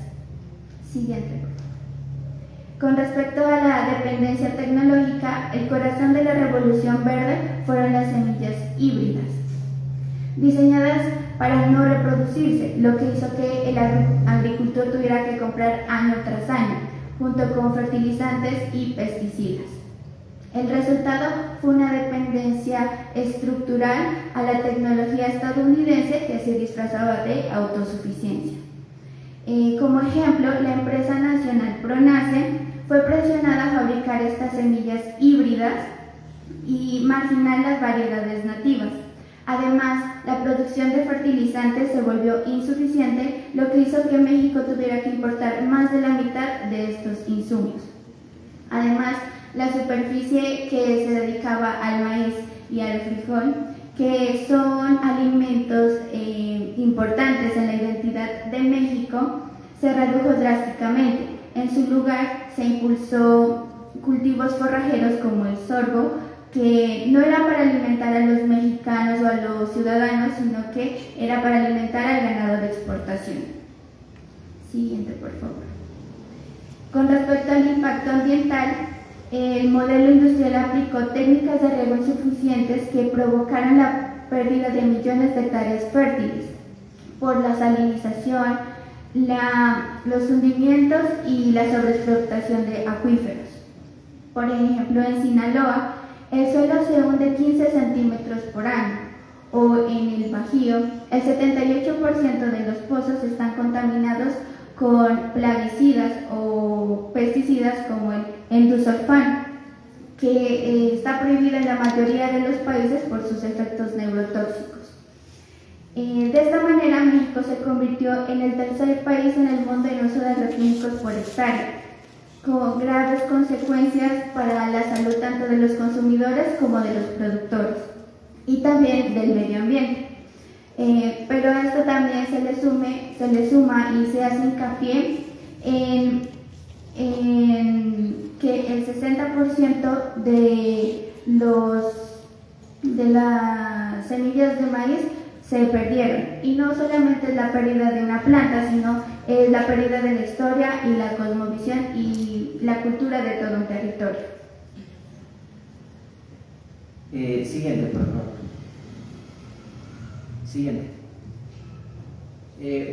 Siguiente. Con respecto a la dependencia tecnológica, el corazón de la Revolución Verde fueron las semillas híbridas, diseñadas para no reproducirse, lo que hizo que el agricultor tuviera que comprar año tras año, junto con fertilizantes y pesticidas. El resultado fue una dependencia estructural a la tecnología estadounidense que se disfrazaba de autosuficiencia. Como ejemplo, la empresa nacional Pronace fue presionada a fabricar estas semillas híbridas y marginar las variedades nativas. Además, la producción de fertilizantes se volvió insuficiente, lo que hizo que México tuviera que importar más de la mitad de estos insumos. Además, la superficie que se dedicaba al maíz y al frijol, que son alimentos importantes en la identidad de México, se redujo drásticamente. En su lugar, se impulsó cultivos forrajeros como el sorgo, que no era para alimentar a los mexicanos o a los ciudadanos, sino que era para alimentar al ganado de exportación. Siguiente, por favor. Con respecto al impacto ambiental, el modelo industrial aplicó técnicas de riego insuficientes que provocaron la pérdida de millones de hectáreas fértiles por la salinización, los hundimientos y la sobreexplotación de acuíferos. Por ejemplo, en Sinaloa, el suelo se hunde 15 centímetros por año, o en el Bajío, el 78% de los pozos están contaminados con plaguicidas o pesticidas como el endosulfán, que está prohibido en la mayoría de los países por sus efectos neurotóxicos. De esta manera, México se convirtió en el tercer país en el mundo en uso de agroquímicos por hectárea, con graves consecuencias para la salud tanto de los consumidores como de los productores y también del medio ambiente. Pero a esto también se le suma y se hace hincapié en que el 60% de las semillas de maíz se perdieron, y no solamente es la pérdida de una planta, sino es la pérdida de la historia y la cosmovisión y la cultura de todo un territorio. Siguiente, por favor. Siguiente.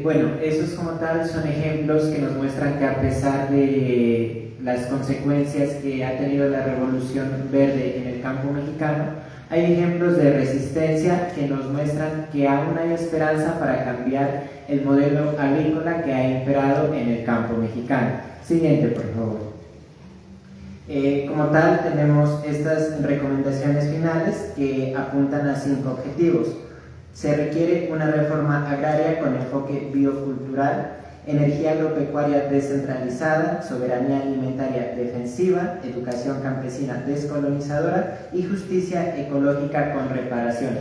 Bueno, esos como tal son ejemplos que nos muestran que a pesar de las consecuencias que ha tenido la revolución verde en el campo mexicano, hay ejemplos de resistencia que nos muestran que aún hay esperanza para cambiar el modelo agrícola que ha imperado en el campo mexicano. Siguiente, por favor. Como tal, tenemos estas recomendaciones finales que apuntan a 5 objetivos. Se requiere una reforma agraria con enfoque biocultural, energía agropecuaria descentralizada, soberanía alimentaria defensiva, educación campesina descolonizadora y justicia ecológica con reparación.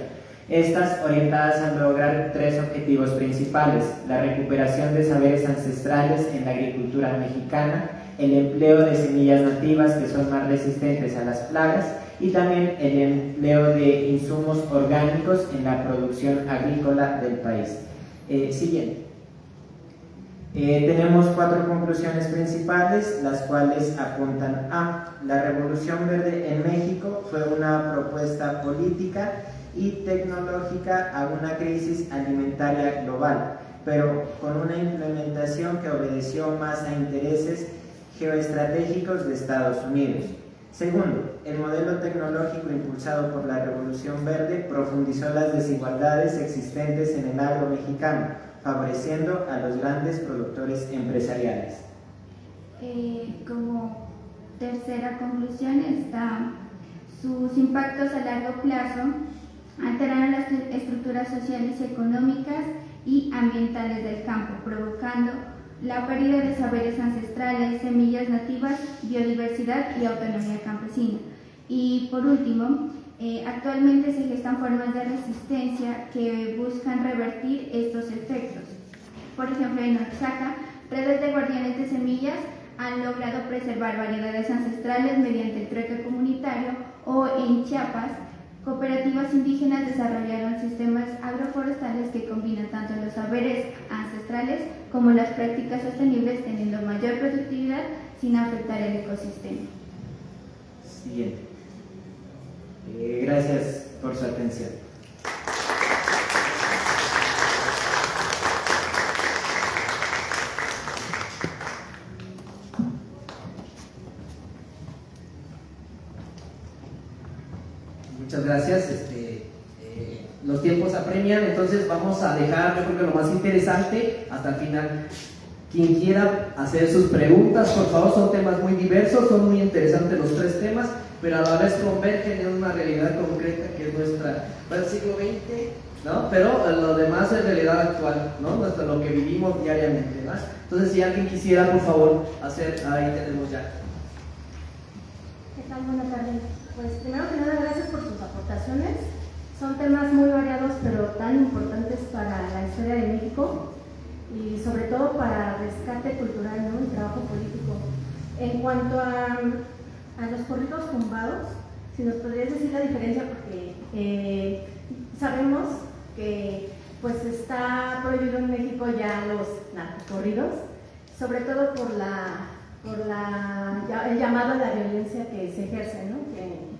Estas orientadas a lograr 3 objetivos principales: la recuperación de saberes ancestrales en la agricultura mexicana, el empleo de semillas nativas que son más resistentes a las plagas y también el empleo de insumos orgánicos en la producción agrícola del país. Siguiente. Tenemos 4 conclusiones principales, las cuales apuntan a: la Revolución Verde en México fue una propuesta política y tecnológica a una crisis alimentaria global, pero con una implementación que obedeció más a intereses geoestratégicos de Estados Unidos. Segundo, el modelo tecnológico impulsado por la Revolución Verde profundizó las desigualdades existentes en el agro mexicano, favoreciendo a los grandes productores empresariales. Como tercera conclusión está: sus impactos a largo plazo alteraron las estructuras sociales, económicas y ambientales del campo, provocando la pérdida de saberes ancestrales, semillas nativas, biodiversidad y autonomía campesina. Y por último, actualmente se gestan formas de resistencia que buscan revertir estos efectos. Por ejemplo, en Oaxaca, redes de guardianes de semillas han logrado preservar variedades ancestrales mediante el trueque comunitario, o en Chiapas, cooperativas indígenas desarrollaron sistemas agroforestales que combinan tanto los saberes ancestrales como las prácticas sostenibles, teniendo mayor productividad sin afectar el ecosistema. Siguiente. Gracias por su atención. Muchas gracias. Los tiempos apremian, entonces vamos a dejar, yo creo que lo más interesante hasta el final. Quien quiera hacer sus preguntas, por favor, son temas muy diversos, son muy interesantes los 3 temas, pero a la vez convergen en una realidad concreta que es nuestra, el siglo XX, ¿no? Pero lo demás es realidad actual, ¿no? Lo que vivimos diariamente, ¿no? Entonces, si alguien quisiera, por favor, hacer, ahí tenemos ya. ¿Qué tal? Buenas tardes. Pues primero que nada, gracias por sus aportaciones. Son temas muy variados, pero tan importantes para la historia de México y sobre todo para rescate cultural, ¿no? Y trabajo político. En cuanto a los corridos tumbados, si nos podrías decir la diferencia, porque sabemos que pues está prohibido en México ya los narcocorridos, sobre todo por el llamado a la violencia que se ejerce, ¿no? Que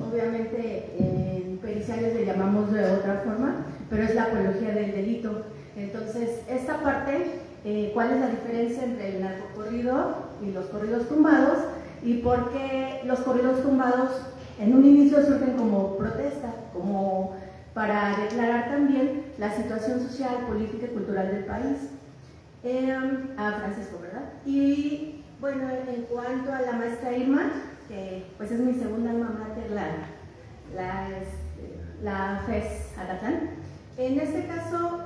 obviamente en periciales le llamamos de otra forma, pero es la apología del delito. Entonces, esta parte, ¿cuál es la diferencia entre el narcocorrido y los corridos tumbados? Y por qué los corridos tumbados en un inicio surgen como protesta, como para declarar también la situación social, política y cultural del país. Francisco, ¿verdad? Y bueno, en cuanto a la maestra Irma, que pues es mi segunda alma mater, la FES Acatlán. En este caso,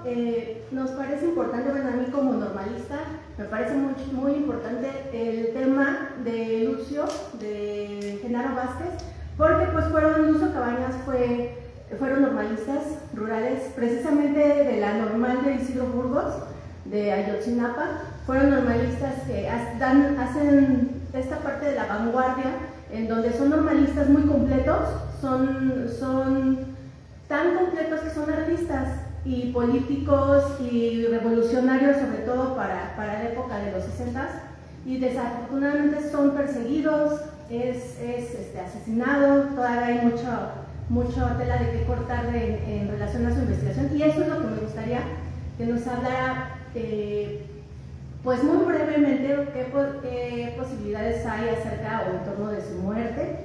nos parece importante, bueno, a mí como normalista, me parece muy importante el tema de Lucio, de Genaro Vázquez, porque pues Lucio Cabañas fueron normalistas rurales, precisamente de la normal de Isidro Burgos, de Ayotzinapa, fueron normalistas que hacen esta parte de la vanguardia, en donde son normalistas muy completos, son tan completos que son artistas y políticos y revolucionarios, sobre todo para la época de los 60s, y desafortunadamente son perseguidos, es asesinado, todavía hay mucha tela de que cortar en relación a su investigación, y eso es lo que me gustaría que nos hablara pues muy brevemente qué posibilidades hay acerca o en torno de su muerte,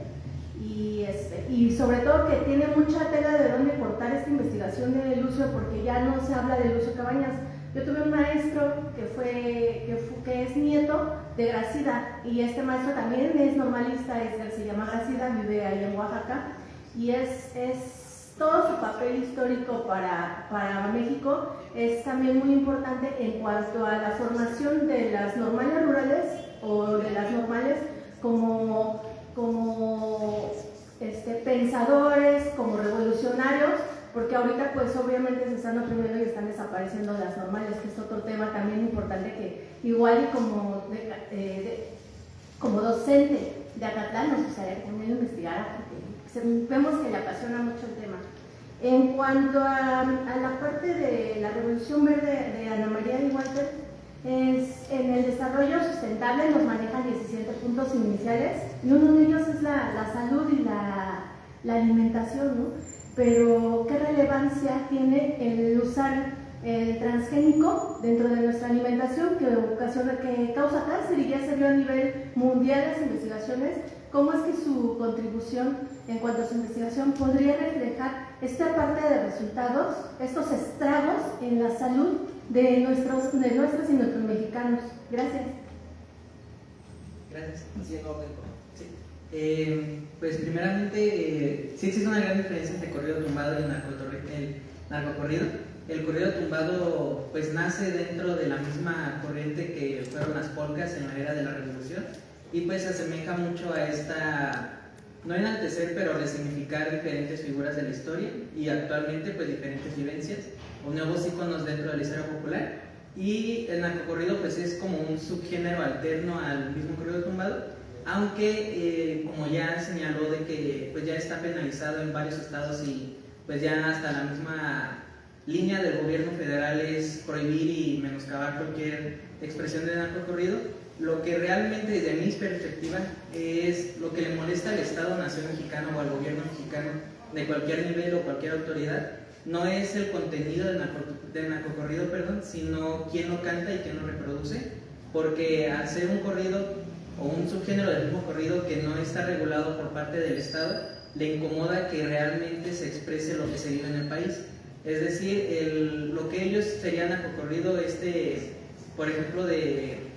y sobre todo que tiene mucha tela de dónde cortar esta investigación de Lucio, porque ya no se habla de Lucio Cabañas. Yo tuve un maestro que es nieto de Gracida, y este maestro también es normalista, se llama Gracida, vive ahí en Oaxaca, y es todo su papel histórico para México es también muy importante en cuanto a la formación de las normales rurales o de las normales como pensadores, como revolucionarios, porque ahorita pues obviamente se están oprimiendo y están desapareciendo las normales, que es otro tema también importante que igual y como docente de Acatlán nos gustaría que también lo investigara, porque vemos que le apasiona mucho el tema. En cuanto a la parte de la Revolución Verde de Ana María de Walter, en el desarrollo sustentable nos manejan 17 puntos iniciales, y uno de ellos es la salud y la alimentación, ¿no? Pero ¿qué relevancia tiene el usar el transgénico dentro de nuestra alimentación que causa cáncer y ya se vio a nivel mundial las investigaciones? ¿Cómo es que su contribución en cuanto a su investigación podría reflejar esta parte de resultados, estos estragos en la salud de nuestros y nuestros mexicanos? Gracias. Gracias. Así en orden. Sí. Pues primeramente, sí existe una gran diferencia entre corrido tumbado y el narcocorrido. El corrido tumbado pues nace dentro de la misma corriente que fueron las polcas en la era de la Revolución, y pues se asemeja mucho a esta, no enaltecer, pero resignificar diferentes figuras de la historia y actualmente pues diferentes vivencias o nuevos íconos dentro de la historia popular. Y el narcocorrido pues es como un subgénero alterno al mismo corrido tumbado, aunque como ya señaló de que pues ya está penalizado en varios estados y pues ya hasta la misma línea del gobierno federal es prohibir y menoscabar cualquier expresión de narcocorrido. Lo que realmente desde mi perspectiva es lo que le molesta al Estado-Nación mexicano o al gobierno mexicano de cualquier nivel o cualquier autoridad, no es el contenido del narcocorrido, sino quién lo canta y quién lo reproduce, porque al ser un corrido o un subgénero del mismo corrido que no está regulado por parte del Estado, le incomoda que realmente se exprese lo que se vive en el país. Es decir, lo que ellos serían narcocorrido, por ejemplo, de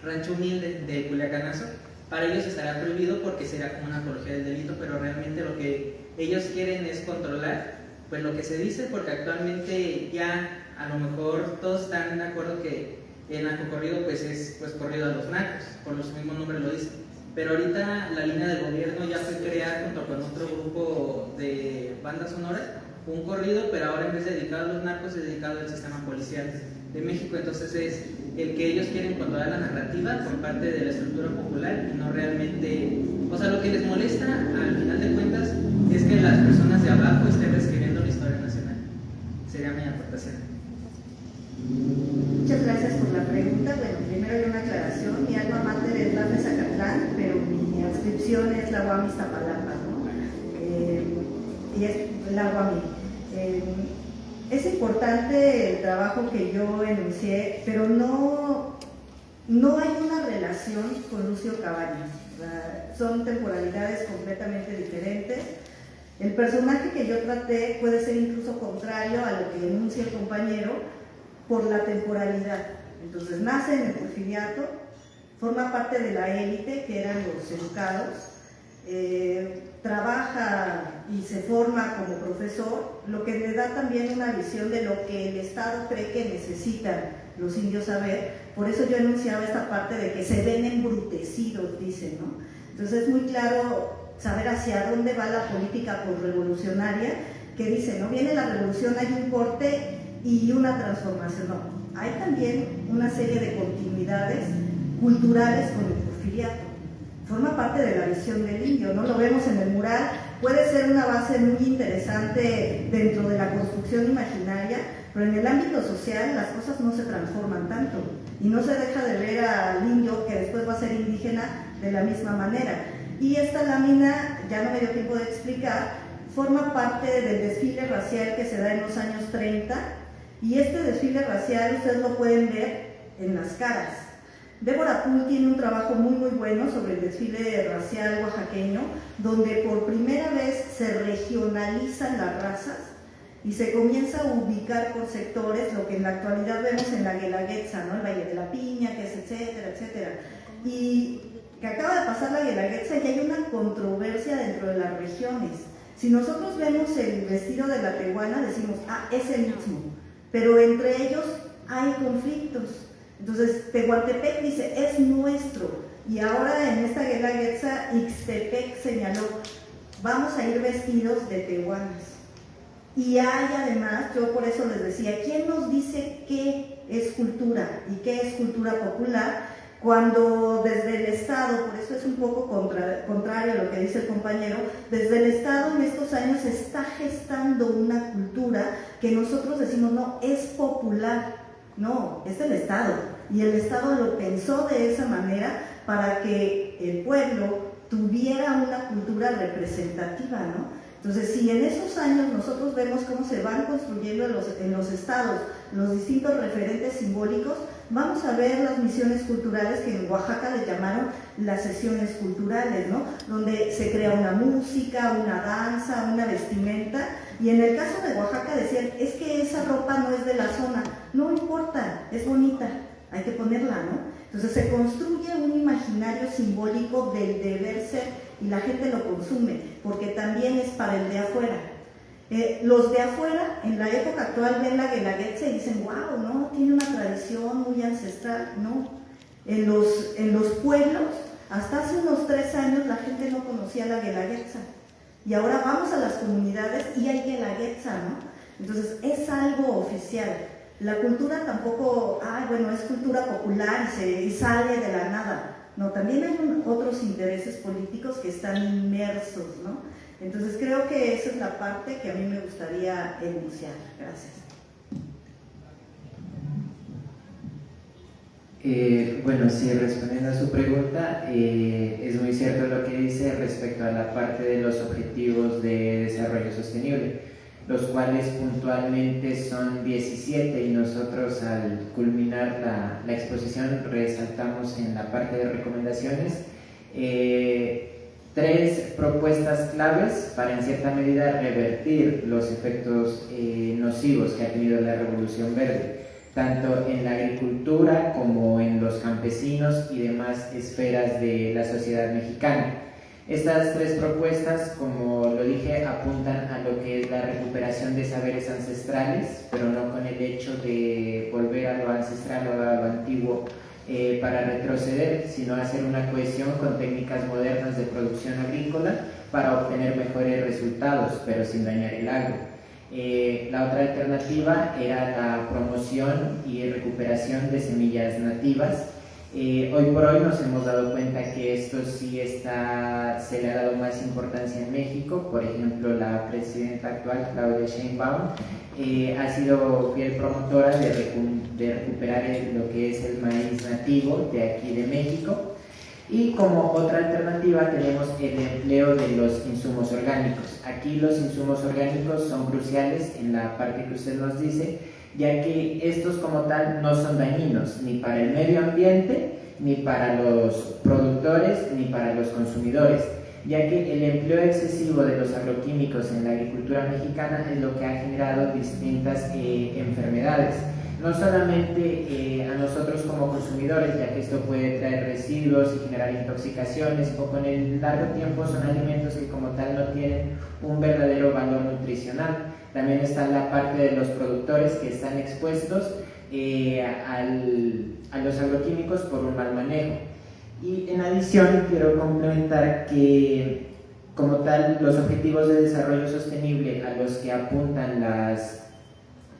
Rancho Humilde de Culiacanazo, para ellos estará prohibido porque será como una apología del delito, pero realmente lo que ellos quieren es controlar pues lo que se dice, porque actualmente ya a lo mejor todos están de acuerdo que el narcocorrido pues es pues corrido a los narcos, por los mismos nombres lo dicen, pero ahorita la línea del gobierno ya fue crear junto con otro grupo de bandas sonoras un corrido, pero ahora en vez de dedicado a los narcos es dedicado al sistema policial. de México. Entonces es el que ellos quieren controlar la narrativa por parte de la estructura popular y no realmente, o sea, lo que les molesta al final de cuentas es que las personas de abajo estén reescribiendo la historia nacional. Sería mi aportación. Muchas gracias por la pregunta. Bueno, primero hay una aclaración. Mi alma mater es la de Zacatlán, pero mi adscripción es la UAM Iztapalapa, ¿no? Y es la UAM. Es importante el trabajo que yo enuncié, pero no hay una relación con Lucio Cabañas. Son temporalidades completamente diferentes. El personaje que yo traté puede ser incluso contrario a lo que enuncia el compañero por la temporalidad. Entonces nace en el Porfiriato, forma parte de la élite, que eran los educados, trabaja y se forma como profesor, lo que le da también una visión de lo que el Estado cree que necesitan los indios saber. Por eso yo enunciaba esta parte de que se ven embrutecidos, dicen, ¿no? Entonces es muy claro saber hacia dónde va la política posrevolucionaria, que dice, ¿no? Viene la revolución, hay un corte y una transformación. No, hay también una serie de continuidades culturales con el Porfiriato. Forma parte de la visión del indio, ¿no? Lo vemos en el mural, puede ser una base muy interesante dentro de la construcción imaginaria, pero en el ámbito social las cosas no se transforman tanto y no se deja de ver al indio que después va a ser indígena de la misma manera. Y esta lámina, ya no me dio tiempo de explicar, forma parte del desfile racial que se da en los años 30, y este desfile racial ustedes lo pueden ver en las caras. Débora Pool tiene un trabajo muy bueno sobre el desfile racial oaxaqueño, donde por primera vez se regionalizan las razas y se comienza a ubicar por sectores, lo que en la actualidad vemos en la Guelaguetza, ¿no? El Valle de la Piña, que es etcétera, etcétera. Y que acaba de pasar la Guelaguetza y hay una controversia dentro de las regiones. Si nosotros vemos el vestido de la tehuana, decimos, es el mismo, pero entre ellos hay conflictos. Entonces, Tehuantepec dice, es nuestro, y ahora en esta Guelaguetza, Ixtepec señaló, vamos a ir vestidos de tehuanas. Y hay además, yo por eso les decía, ¿quién nos dice qué es cultura y qué es cultura popular? Cuando desde el Estado, por eso es un poco contrario a lo que dice el compañero, desde el Estado en estos años se está gestando una cultura que nosotros decimos, no, es popular. No, es el Estado, y el Estado lo pensó de esa manera para que el pueblo tuviera una cultura representativa, ¿no? Entonces, si en esos años nosotros vemos cómo se van construyendo en los estados los distintos referentes simbólicos, vamos a ver las misiones culturales que en Oaxaca le llamaron las sesiones culturales, ¿no? Donde se crea una música, una danza, una vestimenta, y en el caso de Oaxaca decían, es que esa ropa no es de la zona, no importa, es bonita, hay que ponerla, ¿no? Entonces se construye un imaginario simbólico del deber ser y la gente lo consume, porque también es para el de afuera. Los de afuera, en la época actual, ven la Guelaguetza y dicen, wow, ¿no? Tiene una tradición muy ancestral, ¿no? En los pueblos, hasta hace unos 3 años, la gente no conocía la Guelaguetza. Y ahora vamos a las comunidades y hay Guelaguetza, ¿no? Entonces, es algo oficial. La cultura tampoco, es cultura popular y sale de la nada. No, también hay otros intereses políticos que están inmersos, ¿no? Entonces creo que esa es la parte que a mí me gustaría enunciar. Gracias. Sí, respondiendo a su pregunta, es muy cierto lo que dice respecto a la parte de los objetivos de desarrollo sostenible, los cuales puntualmente son 17, y nosotros al culminar la exposición resaltamos en la parte de recomendaciones 3 propuestas claves para en cierta medida revertir los efectos nocivos que ha tenido la Revolución Verde, tanto en la agricultura como en los campesinos y demás esferas de la sociedad mexicana. Estas 3 propuestas, como lo dije, apuntan a lo que es la recuperación de saberes ancestrales, pero no con el hecho de volver a lo ancestral o a lo antiguo para retroceder, sino hacer una cohesión con técnicas modernas de producción agrícola para obtener mejores resultados, pero sin dañar el agro. La otra alternativa era la promoción y recuperación de semillas nativas. Hoy por hoy nos hemos dado cuenta que esto sí se le ha dado más importancia en México. Por ejemplo, la presidenta actual, Claudia Sheinbaum, ha sido fiel promotora de recuperar lo que es el maíz nativo de aquí de México. Y como otra alternativa tenemos el empleo de los insumos orgánicos. Aquí los insumos orgánicos son cruciales en la parte que usted nos dice, ya que estos como tal no son dañinos ni para el medio ambiente, ni para los productores, ni para los consumidores, ya que el empleo excesivo de los agroquímicos en la agricultura mexicana es lo que ha generado distintas enfermedades. No solamente a nosotros como consumidores, ya que esto puede traer residuos y generar intoxicaciones, o con el largo tiempo son alimentos que como tal no tienen un verdadero valor nutricional. También está la parte de los productores que están expuestos a los agroquímicos por un mal manejo. Y en adición quiero complementar que como tal los objetivos de desarrollo sostenible a los que apuntan las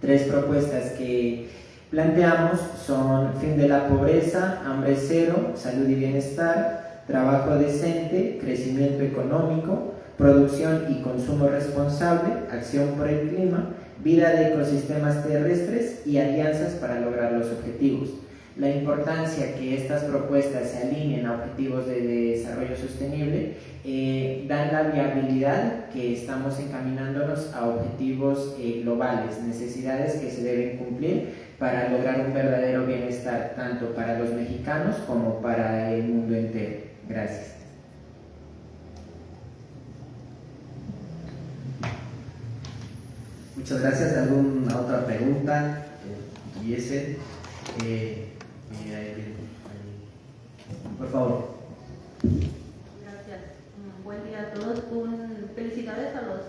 3 propuestas que planteamos son fin de la pobreza, hambre cero, salud y bienestar, trabajo decente, crecimiento económico, producción y consumo responsable, acción por el clima, vida de ecosistemas terrestres y alianzas para lograr los objetivos. La importancia que estas propuestas se alineen a objetivos de desarrollo sostenible dan la viabilidad que estamos encaminándonos a objetivos globales, necesidades que se deben cumplir para lograr un verdadero bienestar tanto para los mexicanos como para el mundo entero. Gracias. Muchas gracias. ¿Alguna otra pregunta? Giese, por favor. Gracias. Buen día a todos. Felicidades a los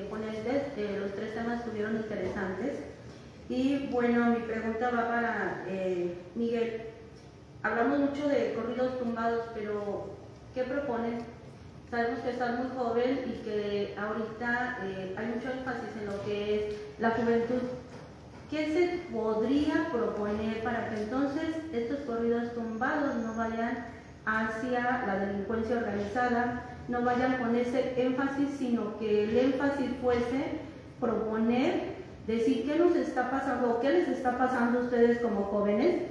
ponentes. Los 3 temas estuvieron interesantes. Y bueno, mi pregunta va para Miguel. Hablamos mucho de corridos tumbados, pero ¿qué proponen? Sabemos que estás muy joven y que ahorita hay mucho énfasis en lo que es la juventud. ¿Qué se podría proponer para que entonces estos corridos tumbados no vayan hacia la delincuencia organizada, no vayan con ese énfasis, sino que el énfasis fuese proponer, decir qué nos está pasando o qué les está pasando a ustedes como jóvenes,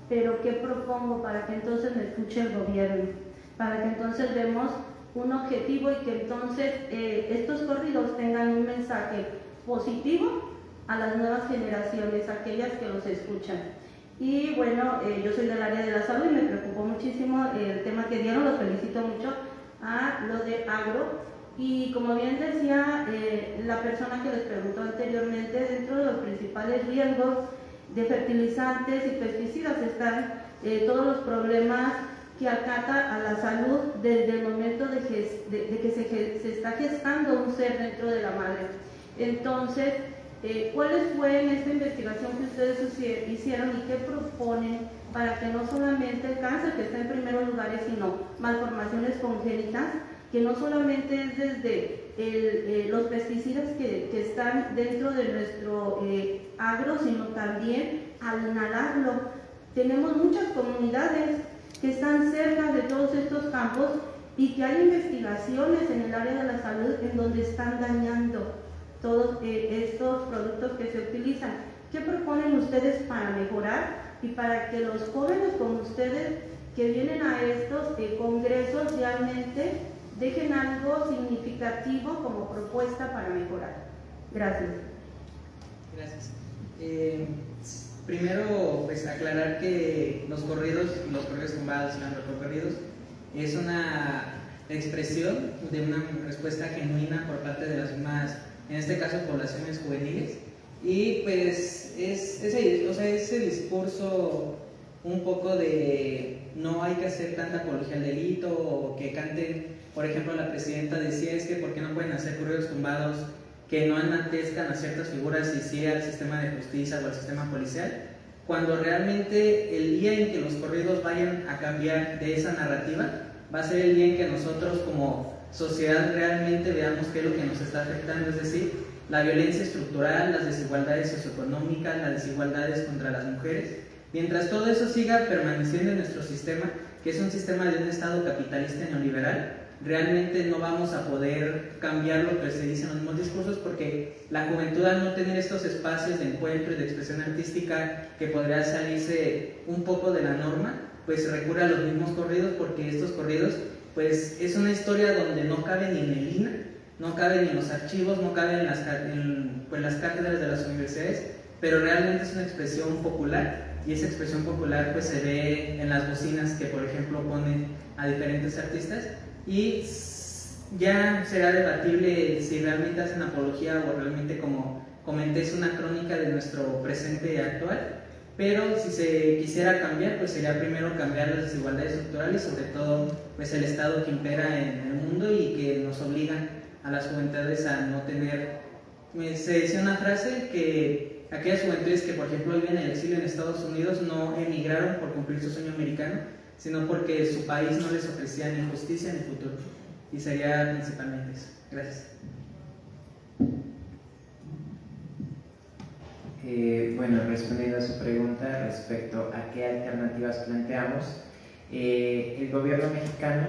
pero qué propongo para que entonces me escuche el gobierno, para que entonces vemos un objetivo y que entonces estos corridos tengan un mensaje positivo a las nuevas generaciones, aquellas que los escuchan. Y bueno, yo soy del área de la salud y me preocupó muchísimo el tema que dieron, los felicito mucho a lo de agro. Y como bien decía la persona que les preguntó anteriormente, dentro de los principales riesgos de fertilizantes y pesticidas están todos los problemas que acata a la salud desde el momento de que se está gestando un ser dentro de la madre. Entonces, ¿cuáles fue en esta investigación que ustedes hicieron y qué proponen para que no solamente el cáncer, que está en primeros lugares, sino malformaciones congénitas, que no solamente es desde los pesticidas que están dentro de nuestro agro, sino también al inhalarlo? Tenemos muchas comunidades que están cerca de todos estos campos y que hay investigaciones en el área de la salud en donde están dañando todos estos productos que se utilizan. ¿Qué proponen ustedes para mejorar y para que los jóvenes como ustedes que vienen a estos congresos realmente dejen algo significativo como propuesta para mejorar? Gracias. Gracias. Primero, pues aclarar que los corridos tumbados y los narcocorridos es una expresión de una respuesta genuina por parte de las mismas, en este caso, poblaciones juveniles. Y pues es ese discurso un poco de no hay que hacer tanta apología al delito, o que canten, por ejemplo, la presidenta decía, es que ¿por qué no pueden hacer corridos tumbados que no enaltezcan a ciertas figuras y sí al sistema de justicia o al sistema policial? Cuando realmente el día en que los corridos vayan a cambiar de esa narrativa va a ser el día en que nosotros como sociedad realmente veamos qué es lo que nos está afectando, es decir, la violencia estructural, las desigualdades socioeconómicas, las desigualdades contra las mujeres. Mientras todo eso siga permaneciendo en nuestro sistema, que es un sistema de un Estado capitalista neoliberal, realmente no vamos a poder cambiar lo que se dice en los mismos discursos, porque la juventud, al no tener estos espacios de encuentro y de expresión artística que podría salirse un poco de la norma, pues recurre a los mismos corridos, porque estos corridos pues es una historia donde no cabe ni en el INA, no cabe ni en los archivos, no cabe en las cátedras de las universidades, pero realmente es una expresión popular, y esa expresión popular pues se ve en las bocinas que por ejemplo ponen a diferentes artistas, y ya será debatible si realmente hacen apología o realmente, como comenté, es una crónica de nuestro presente actual. Pero si se quisiera cambiar, pues sería primero cambiar las desigualdades estructurales, sobre todo pues el Estado que impera en el mundo y que nos obliga a las juventudes a no tener... Se decía una frase que aquellas juventudes que por ejemplo viven en el exilio en Estados Unidos no emigraron por cumplir su sueño americano, sino porque su país no les ofrecía ni justicia ni futuro. Y sería principalmente eso. Gracias. Bueno, respondiendo a su pregunta respecto a qué alternativas planteamos, el gobierno mexicano,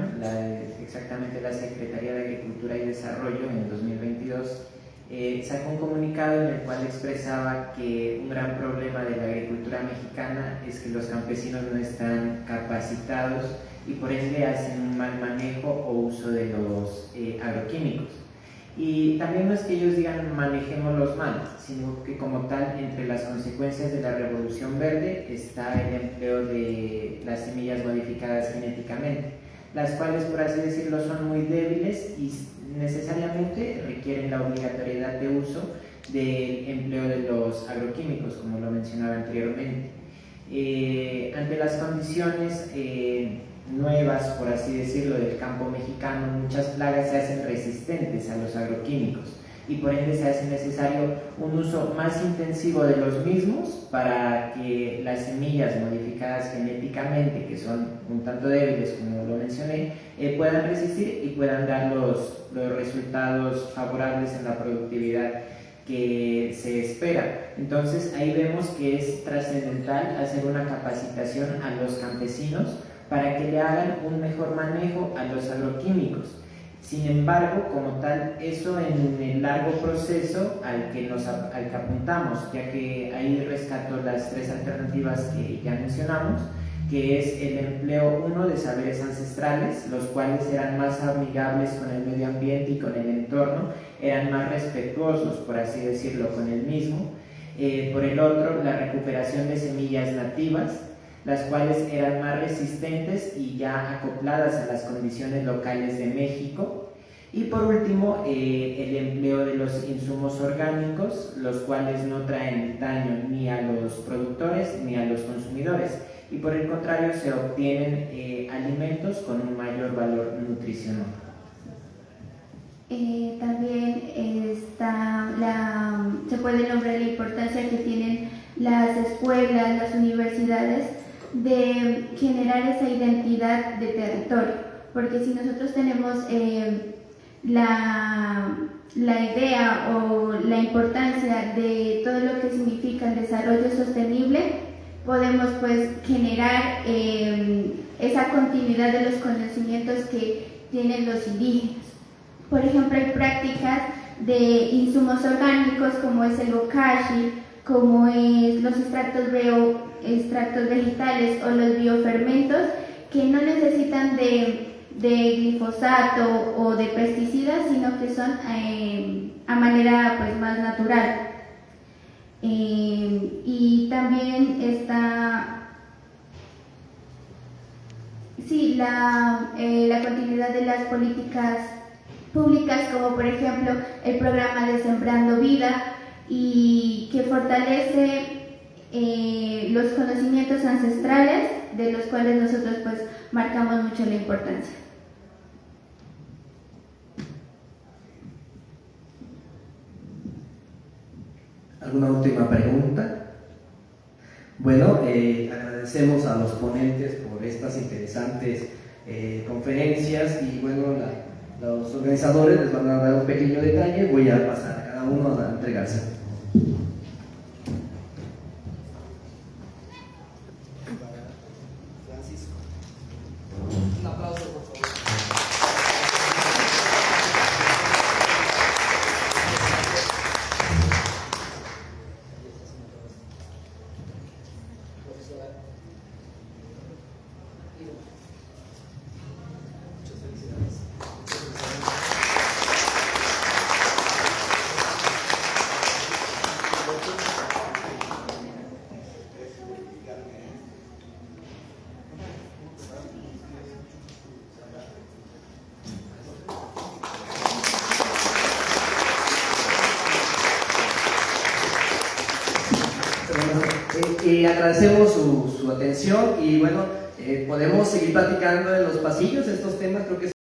exactamente la Secretaría de Agricultura y Desarrollo, en 2022 sacó un comunicado en el cual expresaba que un gran problema de la agricultura mexicana es que los campesinos no están capacitados y por ende hacen un mal manejo o uso de los agroquímicos. Y también no es que ellos digan manejémoslos mal, sino que como tal, entre las consecuencias de la revolución verde está el empleo de las semillas modificadas genéticamente, las cuales, por así decirlo, son muy débiles y necesariamente requieren la obligatoriedad de uso del empleo de los agroquímicos, como lo mencionaba anteriormente. Ante las condiciones nuevas, por así decirlo, del campo mexicano, muchas plagas se hacen resistentes a los agroquímicos y por ende se hace necesario un uso más intensivo de los mismos para que las semillas modificadas genéticamente, que son un tanto débiles como lo mencioné, puedan resistir y puedan dar los resultados favorables en la productividad que se espera. Entonces ahí vemos que es trascendental hacer una capacitación a los campesinos para que le hagan un mejor manejo a los agroquímicos. Sin embargo, como tal, eso en el largo proceso al que apuntamos, ya que ahí rescato las tres alternativas que ya mencionamos, que es el empleo, uno, de saberes ancestrales, los cuales eran más amigables con el medio ambiente y con el entorno, eran más respetuosos, por así decirlo, con el mismo. Por el otro, la recuperación de semillas nativas, las cuales eran más resistentes y ya acopladas a las condiciones locales de México. Y por último, el empleo de los insumos orgánicos, los cuales no traen daño ni a los productores ni a los consumidores, y por el contrario se obtienen alimentos con un mayor valor nutricional. También se puede nombrar la importancia que tienen las escuelas, las universidades, de generar esa identidad de territorio, porque si nosotros tenemos la idea o la importancia de todo lo que significa el desarrollo sostenible, podemos pues generar esa continuidad de los conocimientos que tienen los indígenas. Por ejemplo, hay prácticas de insumos orgánicos como es el bokashi, como es los extractos vegetales o los biofermentos, que no necesitan de glifosato o de pesticidas, sino que son a manera pues más natural. Y también está la continuidad de las políticas públicas, como por ejemplo el programa de Sembrando Vida, y que fortalece los conocimientos ancestrales, de los cuales nosotros pues marcamos mucho la importancia. ¿Alguna última pregunta? Bueno, agradecemos a los ponentes por estas interesantes conferencias y bueno, los organizadores les van a dar un pequeño detalle. Voy a pasar a cada cada uno a entregarse. Francisco. Un aplauso, por favor. Muchas felicidades. Y agradecemos su atención y bueno, podemos seguir platicando en los pasillos estos temas, creo que